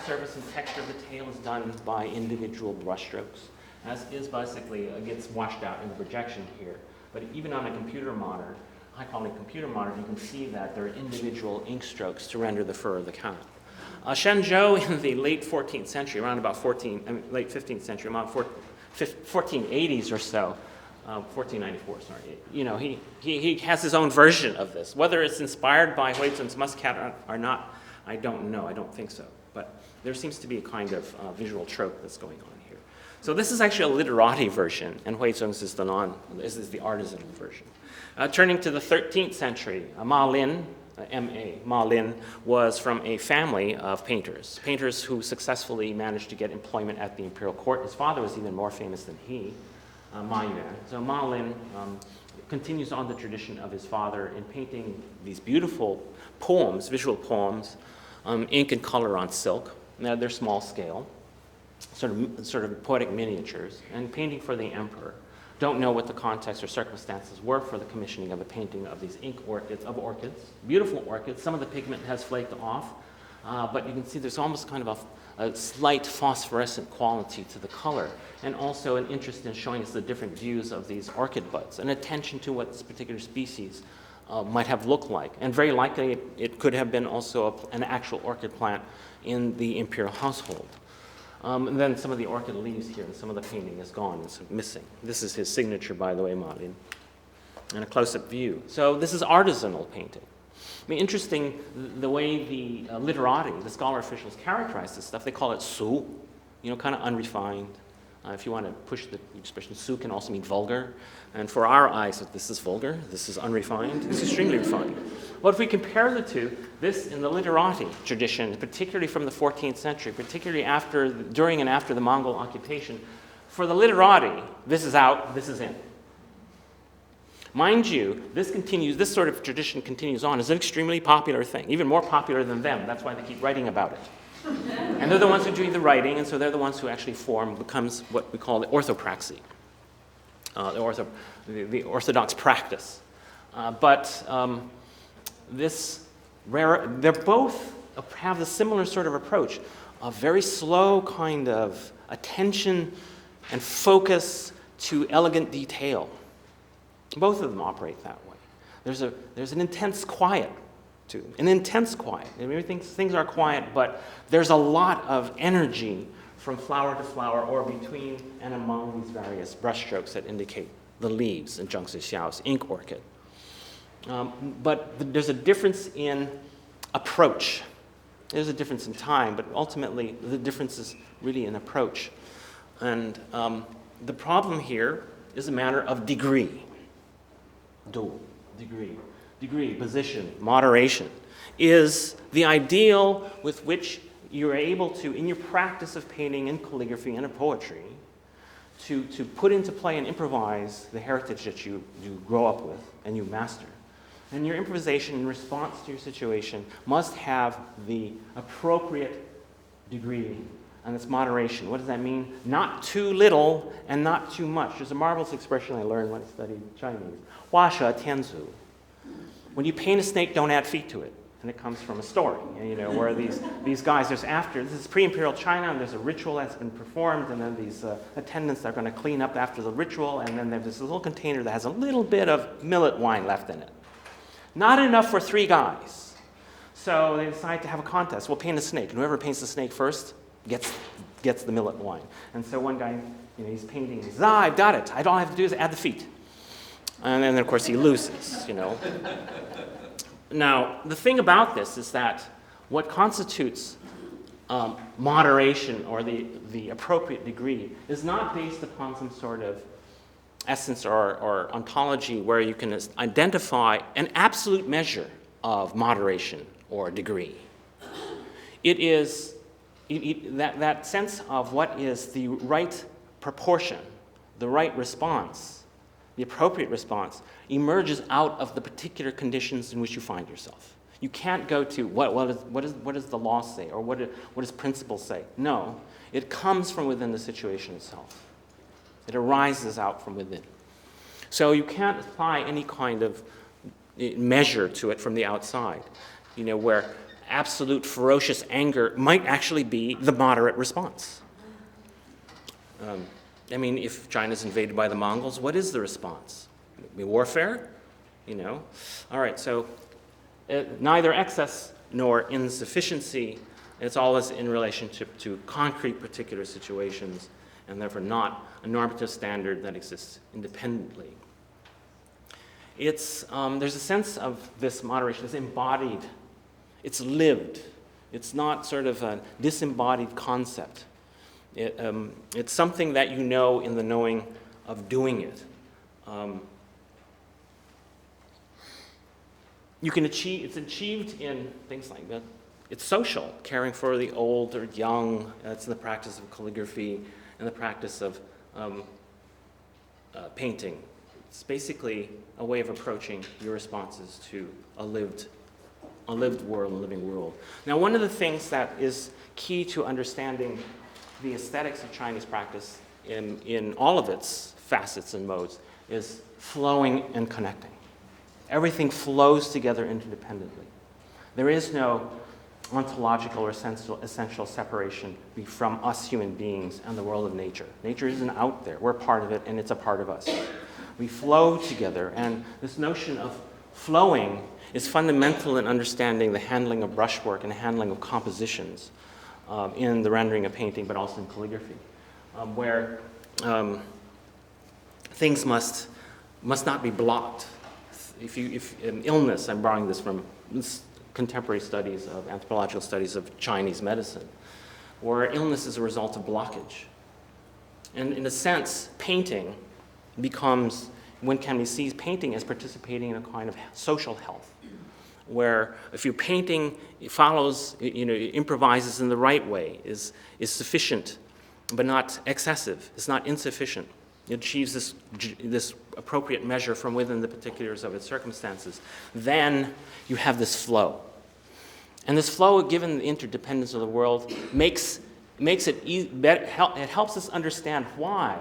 surface and texture of the tail is done by individual brushstrokes, as is basically, gets washed out in the projection here. But even on a computer monitor, high-quality computer monitor, you can see that there are individual ink strokes to render the fur of the cat. Shenzhou in the late 14th century, around about late 15th century, around 1480s or so, 1494, sorry. He has his own version of this. Whether it's inspired by Huizong's muscat or not, I don't know. I don't think so. But there seems to be a kind of visual trope that's going on here. So this is actually a literati version, and Huizong's is the artisan version. Turning to the 13th century, Ma Lin, M.A. Ma Lin, was from a family of painters who successfully managed to get employment at the imperial court. His father was even more famous than he, Ma Yuan. So Ma Lin continues on the tradition of his father in painting these beautiful poems, visual poems, ink and color on silk. Now they're small scale, sort of poetic miniatures, and painting for the emperor. Don't know what the context or circumstances were for the commissioning of a painting of these orchids, beautiful orchids. Some of the pigment has flaked off, but you can see there's almost kind of a slight phosphorescent quality to the color, and also an interest in showing us the different views of these orchid buds, an attention to what this particular species might have looked like. And very likely it could have been also an actual orchid plant in the imperial household. And then some of the orchid leaves here, and some of the painting is gone, it's missing. This is his signature, by the way, Ma Lin, and a close-up view. So this is artisanal painting. I mean, interesting, the way the literati, the scholar officials, characterize this stuff. They call it su, kind of unrefined. If you want to push the expression, su can also mean vulgar. And for our eyes, this is vulgar, this is unrefined, this is extremely refined. Well, if we compare the two, this in the literati tradition, particularly from the 14th century, particularly during and after the Mongol occupation, for the literati, this is out, this is in. Mind you, this sort of tradition continues on as an extremely popular thing, even more popular than them. That's why they keep writing about it. And they're the ones who do the writing, and so they're the ones who actually becomes what we call the orthopraxy, the orthodox practice. They both have the similar sort of approach, a very slow kind of attention and focus to elegant detail. Both of them operate that way. There's an intense quiet to them, an intense quiet. Things are quiet, but there's a lot of energy from flower to flower or between and among these various brushstrokes that indicate the leaves in Zheng Zixiao's ink orchid. But there's a difference in approach. There's a difference in time, but ultimately the difference is really in approach. And the problem here is a matter of degree. Degree, position, moderation, is the ideal with which you're able to, in your practice of painting and calligraphy and poetry, to put into play and improvise the heritage that you grow up with and you master. And your improvisation in response to your situation must have the appropriate degree and its moderation. What does that mean? Not too little and not too much. There's a marvelous expression I learned when I studied Chinese. Hua she tianzu. When you paint a snake, don't add feet to it. And it comes from a story, where these guys, this is pre-imperial China, and there's a ritual that's been performed, and then these attendants are going to clean up after the ritual, and then there's this little container that has a little bit of millet wine left in it. Not enough for 3 guys. So they decide to have a contest. We'll paint a snake, and whoever paints the snake first gets the millet wine. And so one guy, he's painting, he says, I've got it. All I have to do is add the feet. And then, of course, he loses, Now, the thing about this is that what constitutes moderation or the appropriate degree is not based upon some sort of essence or ontology where you can identify an absolute measure of moderation or degree. It is that sense of what is the right proportion, the right response, the appropriate response, emerges out of the particular conditions in which you find yourself. You can't go to what does the law say or what does principle say? No, it comes from within the situation itself. It arises out from within. So you can't apply any kind of measure to it from the outside, where absolute ferocious anger might actually be the moderate response. If China's invaded by the Mongols, what is the response? Warfare? All right, so neither excess nor insufficiency. It's always in relationship to concrete particular situations, and therefore not a normative standard that exists independently. There's a sense of this moderation. It's embodied. It's lived. It's not sort of a disembodied concept. It's something that you know in the knowing of doing it. It's achieved in things like that. It's social, caring for the old or young. It's in the practice of calligraphy and the practice of painting. It's basically a way of approaching your responses to a lived world, a living world. Now, one of the things that is key to understanding the aesthetics of Chinese practice in all of its facets and modes is flowing and connecting. Everything flows together interdependently. There is no ontological or essential separation from us human beings and the world of nature. Nature isn't out there. We're part of it, and it's a part of us. We flow together, and this notion of flowing is fundamental in understanding the handling of brushwork and the handling of compositions in the rendering of painting, but also in calligraphy, where things must not be blocked. illness, I'm borrowing this from contemporary studies of anthropological studies of Chinese medicine, where illness is a result of blockage. And in a sense, painting becomes, one can see painting as participating in a kind of social health, where if your painting follows, improvises in the right way, is sufficient, but not excessive, is not insufficient. It achieves this appropriate measure from within the particulars of its circumstances. Then you have this flow. And this flow, given the interdependence of the world, makes it it helps us understand why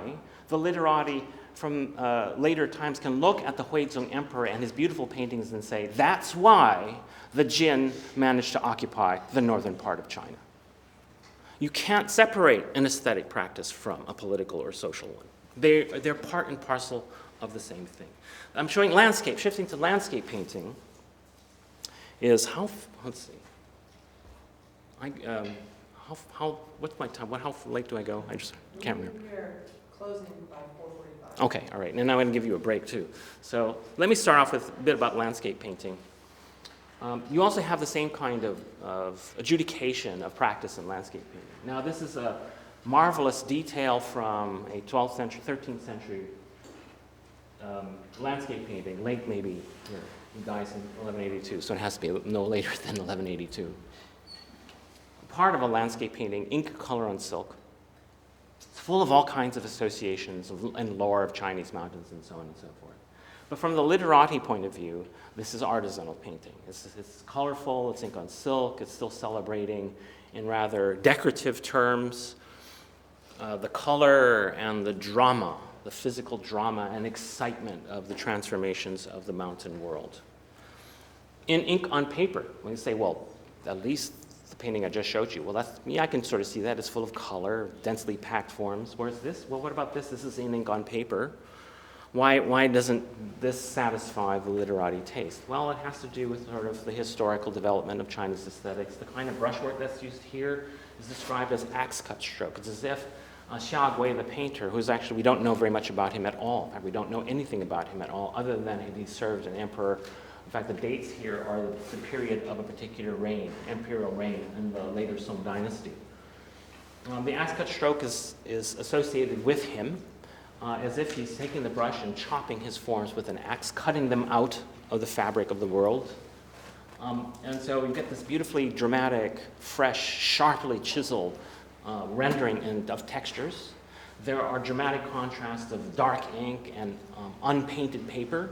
the literati from later times can look at the Huizong Emperor and his beautiful paintings and say, that's why the Jin managed to occupy the northern part of China. You can't separate an aesthetic practice from a political or social one. They're part and parcel of the same thing. I'm showing landscape. Shifting to landscape painting is let's see. What's my time? How late do I go? I just can't remember. We're closing by 4:45. Okay, all right. And now I'm going to give you a break, too. So let me start off with a bit about landscape painting. You also have the same kind of adjudication of practice in landscape painting. Now, this is a marvelous detail from a 12th century, 13th century landscape painting, late maybe, he dies in 1182, so it has to be no later than 1182. Part of a landscape painting, ink color on silk. It's full of all kinds of associations and lore of Chinese mountains and so on and so forth. But from the literati point of view, this is artisanal painting. It's colorful, it's ink on silk, it's still celebrating in rather decorative terms the color and the drama, the physical drama and excitement of the transformations of the mountain world. In ink on paper, when you say, well, at least the painting I just showed you, well, I can sort of see that. It's full of color, densely packed forms. Whereas this, well, what about this? This is in ink on paper. Why doesn't this satisfy the literati taste? Well, it has to do with sort of the historical development of Chinese aesthetics. The kind of brushwork that's used here is described as axe-cut stroke. It's as if Xia Gui, the painter, who's actually, we don't know very much about him at all. In fact, we don't know anything about him at all, other than he served an emperor. In fact, the dates here are the period of a particular reign, imperial reign in the later Song dynasty. The axe-cut stroke is associated with him as if he's taking the brush and chopping his forms with an axe, cutting them out of the fabric of the world. And so you get this beautifully dramatic, fresh, sharply chiseled rendering of textures. There are dramatic contrasts of dark ink and unpainted paper.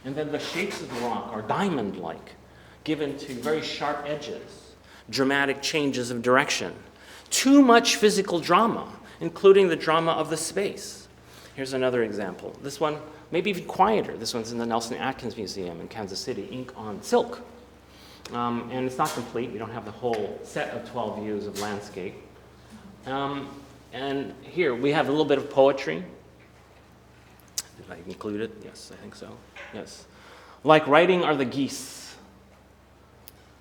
And then the shapes of the rock are diamond-like, given to very sharp edges, dramatic changes of direction. Too much physical drama, including the drama of the space. Here's another example. This one, maybe even quieter. This one's in the Nelson-Atkins Museum in Kansas City, ink on silk. And it's not complete. We don't have the whole set of 12 views of landscape. And here we have a little bit of poetry. Did I include it? Yes, I think so. Yes. Like writing are the geese.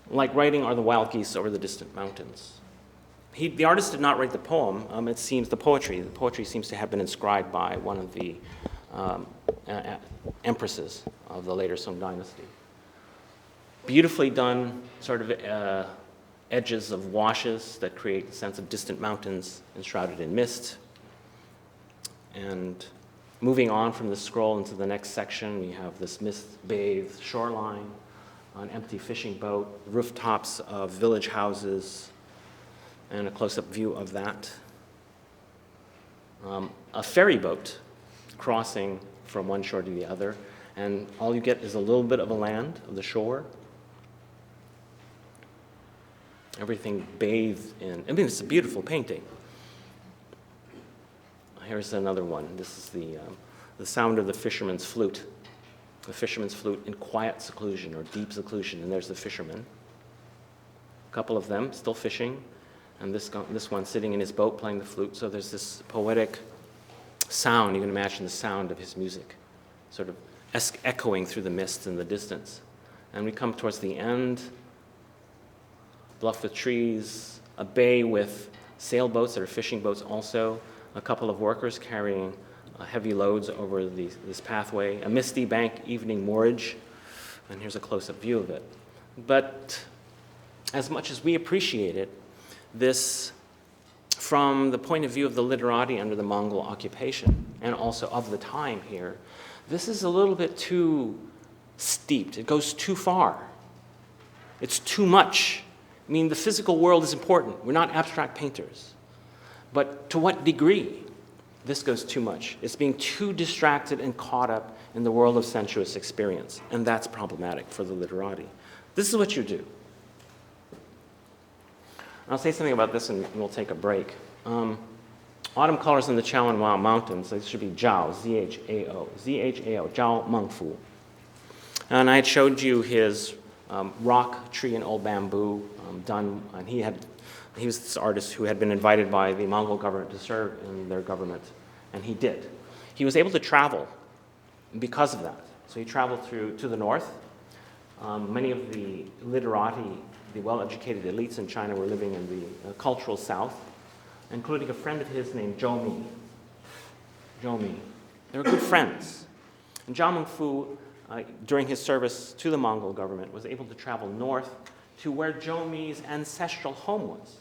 Like writing are the wild geese over the distant mountains. The artist did not write the poem. It seems the poetry seems to have been inscribed by one of the empresses of the later Song dynasty. Beautifully done sort of edges of washes that create a sense of distant mountains enshrouded in mist. And moving on from the scroll into the next section, we have this mist-bathed shoreline, an empty fishing boat, rooftops of village houses, and a close-up view of that. A ferry boat crossing from one shore to the other, and all you get is a little bit of a land of the shore. Everything bathed in, it's a beautiful painting. Here's another one. This is the sound of the fisherman's flute. The fisherman's flute in quiet seclusion or deep seclusion, and there's the fisherman. A couple of them still fishing, and this one sitting in his boat playing the flute. So there's this poetic sound. You can imagine the sound of his music, sort of echoing through the mist in the distance. And we come towards the end, bluff with trees, a bay with sailboats that are fishing boats also, a couple of workers carrying heavy loads over this pathway, a misty bank evening moorage, and here's a close-up view of it. But as much as we appreciate it, this, from the point of view of the literati under the Mongol occupation, and also of the time here, this is a little bit too steeped. It goes too far. It's too much. I mean, the physical world is important. We're not abstract painters. But to what degree? This goes too much. It's being too distracted and caught up in the world of sensuous experience, and that's problematic for the literati. This is what you do. I'll say something about this and we'll take a break. Autumn colors in the Chaoanhua Mountains, this should be Zhao, Z-H-A-O, Z-H-A-O, Zhao Mengfu. And I had showed you his rock, tree, and old bamboo done, and he was this artist who had been invited by the Mongol government to serve in their government, and he did. He was able to travel because of that. So he traveled through to the north. Many of the literati, the well-educated elites in China, were living in the cultural south, including a friend of his named Zhou Mi. Zhou Mi. They were good friends. And Zhao Mengfu, during his service to the Mongol government, was able to travel north to where Zhou Mi's ancestral home was.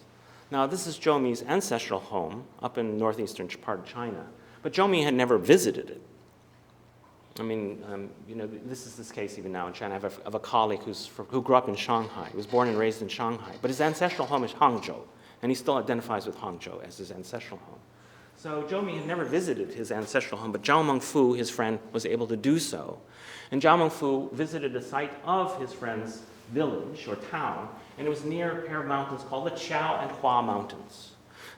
Now, this is Zhou Mi's ancestral home up in northeastern part of China, but Zhou Mi had never visited it. I mean, this is this case even now in China. I have a colleague who grew up in Shanghai. He was born and raised in Shanghai, but his ancestral home is Hangzhou, and he still identifies with Hangzhou as his ancestral home. So Zhou Mi had never visited his ancestral home, but Zhao Mengfu, his friend, was able to do so. And Zhao Mengfu visited the site of his friend's village or town, and it was near a pair of mountains called the Qiao and Hua Mountains.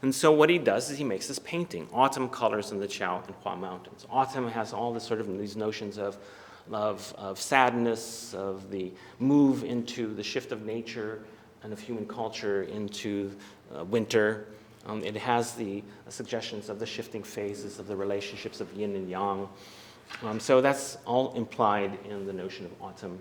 And so what he does is he makes this painting, Autumn Colors in the Qiao and Hua Mountains. Autumn has all this sort of these notions of sadness, of the move into the shift of nature and of human culture into winter. It has the suggestions of the shifting phases of the relationships of yin and yang. So that's all implied in the notion of autumn.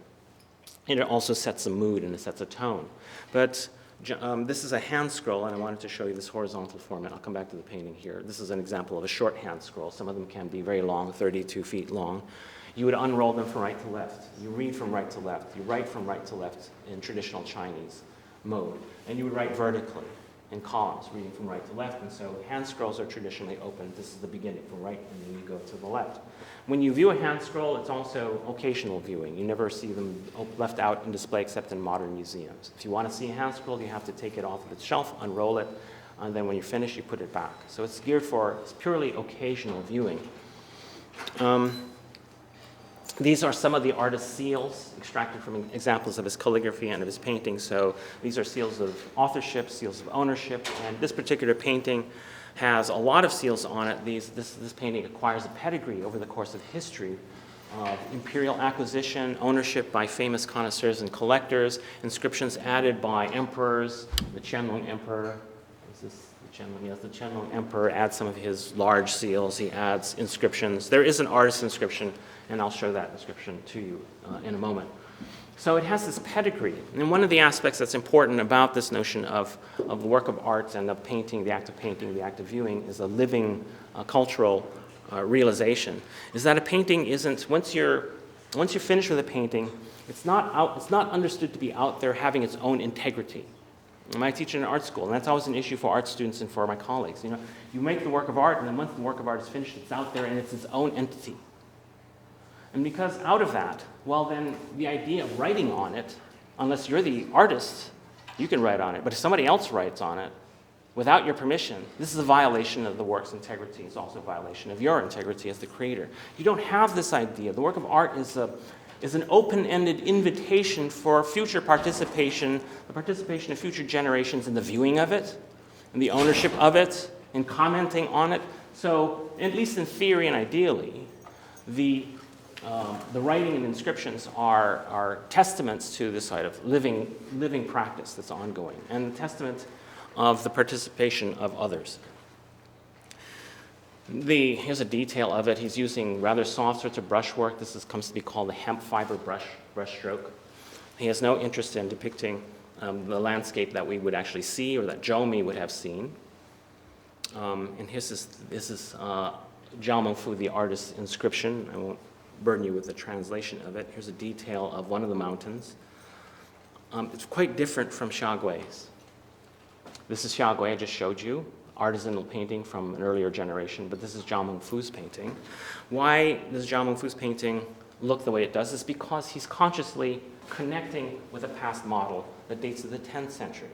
And it also sets a mood and it sets a tone. But this is a hand scroll, and I wanted to show you this horizontal format. I'll come back to the painting here. This is an example of a shorthand scroll. Some of them can be very long, 32 feet long. You would unroll them from right to left. You read from right to left. You write from right to left in traditional Chinese mode. And you would write vertically in columns, reading from right to left. And so hand scrolls are traditionally open. This is the beginning from right, and then you go to the left. When you view a hand scroll, it's also occasional viewing. You never see them left out in display except in modern museums. If you want to see a hand scroll, you have to take it off of its shelf, unroll it, and then when you're finished, you put it back. So it's geared for purely occasional viewing. These are some of the artist's seals extracted from examples of his calligraphy and of his painting. So these are seals of authorship, seals of ownership, and this particular painting has a lot of seals on it. This painting acquires a pedigree over the course of history of imperial acquisition, ownership by famous connoisseurs and collectors, inscriptions added by emperors. The Qianlong Emperor, is this the Qianlong? Yes, the Qianlong Emperor adds some of his large seals. He adds inscriptions. There is an artist's inscription, and I'll show that inscription to you in a moment. So it has this pedigree. And one of the aspects that's important about this notion of the work of art and of painting, the act of viewing, is a living cultural realization, is that a painting isn't, once you're finished with a painting, it's not understood to be out there having its own integrity. I teach in an art school, and that's always an issue for art students and for my colleagues. You make the work of art, and then once the work of art is finished, it's out there and it's its own entity. And because out of that, well then, the idea of writing on it, unless you're the artist, you can write on it. But if somebody else writes on it, without your permission, this is a violation of the work's integrity. It's also a violation of your integrity as the creator. You don't have this idea. The work of art is an open-ended invitation for future participation, the participation of future generations in the viewing of it, in the ownership of it, in commenting on it. So, at least in theory and ideally, the writing and inscriptions are testaments to this side of living practice that's ongoing, and a testament of the participation of others. Here's a detail of it. He's using rather soft sorts of brushwork. This comes to be called the hemp fiber brush stroke. He has no interest in depicting the landscape that we would actually see or that Zhou Mi would have seen. And this is Zhao Mengfu, the artist's inscription. I won't burden you with the translation of it. Here's a detail of one of the mountains. It's quite different from Shagui's. This is Xiaogui, I just showed you, artisanal painting from an earlier generation, but this is Zhao Mengfu's painting. Why does Zhao Mengfu's painting look the way it does? It's because he's consciously connecting with a past model that dates to the 10th century.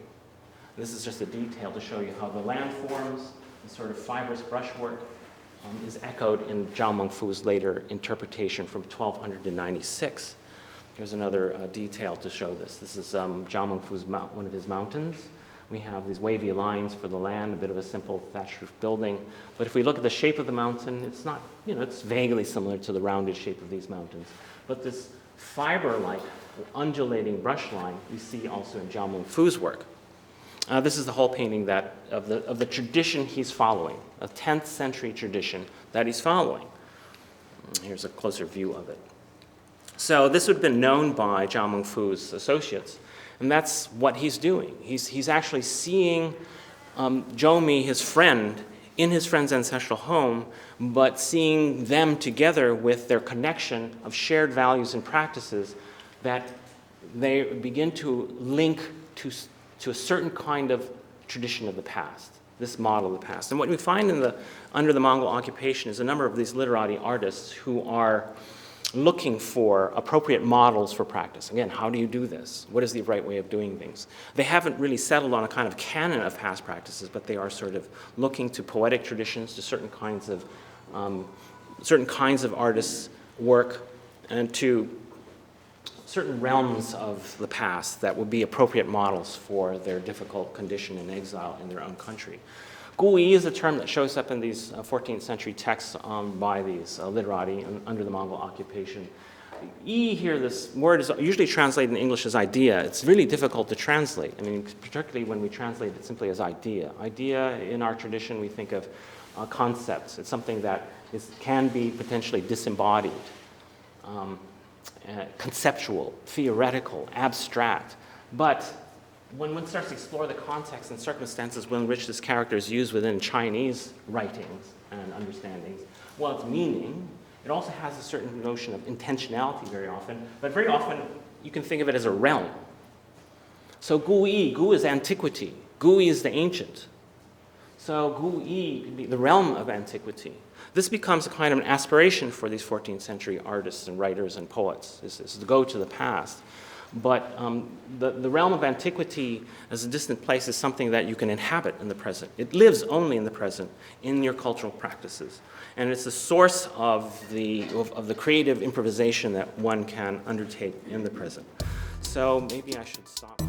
This is just a detail to show you how the landforms, the sort of fibrous brushwork, is echoed in Zhao Mengfu's later interpretation from 1200 to 96. Here's another detail to show this. This is Zhao Mengfu's one of his mountains. We have these wavy lines for the land, a bit of a simple thatched roof building. But if we look at the shape of the mountain, it's not, it's vaguely similar to the rounded shape of these mountains. But this fiber-like, undulating brush line we see also in Zhao Mengfu's work. This is the whole painting of the tradition he's following, a 10th century tradition that he's following. Here's a closer view of it. So this would have been known by Zhao Mengfu's associates, and that's what he's doing. He's actually seeing Zhou Mi, his friend, in his friend's ancestral home, but seeing them together with their connection of shared values and practices that they begin to link to a certain kind of tradition of the past, this model of the past. And what we find under the Mongol occupation is a number of these literati artists who are looking for appropriate models for practice. Again, how do you do this? What is the right way of doing things? They haven't really settled on a kind of canon of past practices, but they are sort of looking to poetic traditions, to certain kinds of artists' work, and to certain realms of the past that would be appropriate models for their difficult condition in exile in their own country. Guyi is a term that shows up in these 14th century texts by these literati under the Mongol occupation. Yi here, this word is usually translated in English as idea. It's really difficult to translate. I mean, particularly when we translate it simply as idea. Idea, in our tradition, we think of concepts. It's something that can be potentially disembodied, conceptual, theoretical, abstract. But when one starts to explore the context and circumstances in which this character is used within Chinese writings and understandings, well, its meaning, it also has a certain notion of intentionality very often, but very often you can think of it as a realm. So Gu is antiquity. Gui is the ancient. So Gui could be the realm of antiquity. This becomes a kind of an aspiration for these 14th century artists and writers and poets, is to go to the past. But the realm of antiquity as a distant place is something that you can inhabit in the present. It lives only in the present, in your cultural practices. And it's the source of the creative improvisation that one can undertake in the present. So maybe I should stop.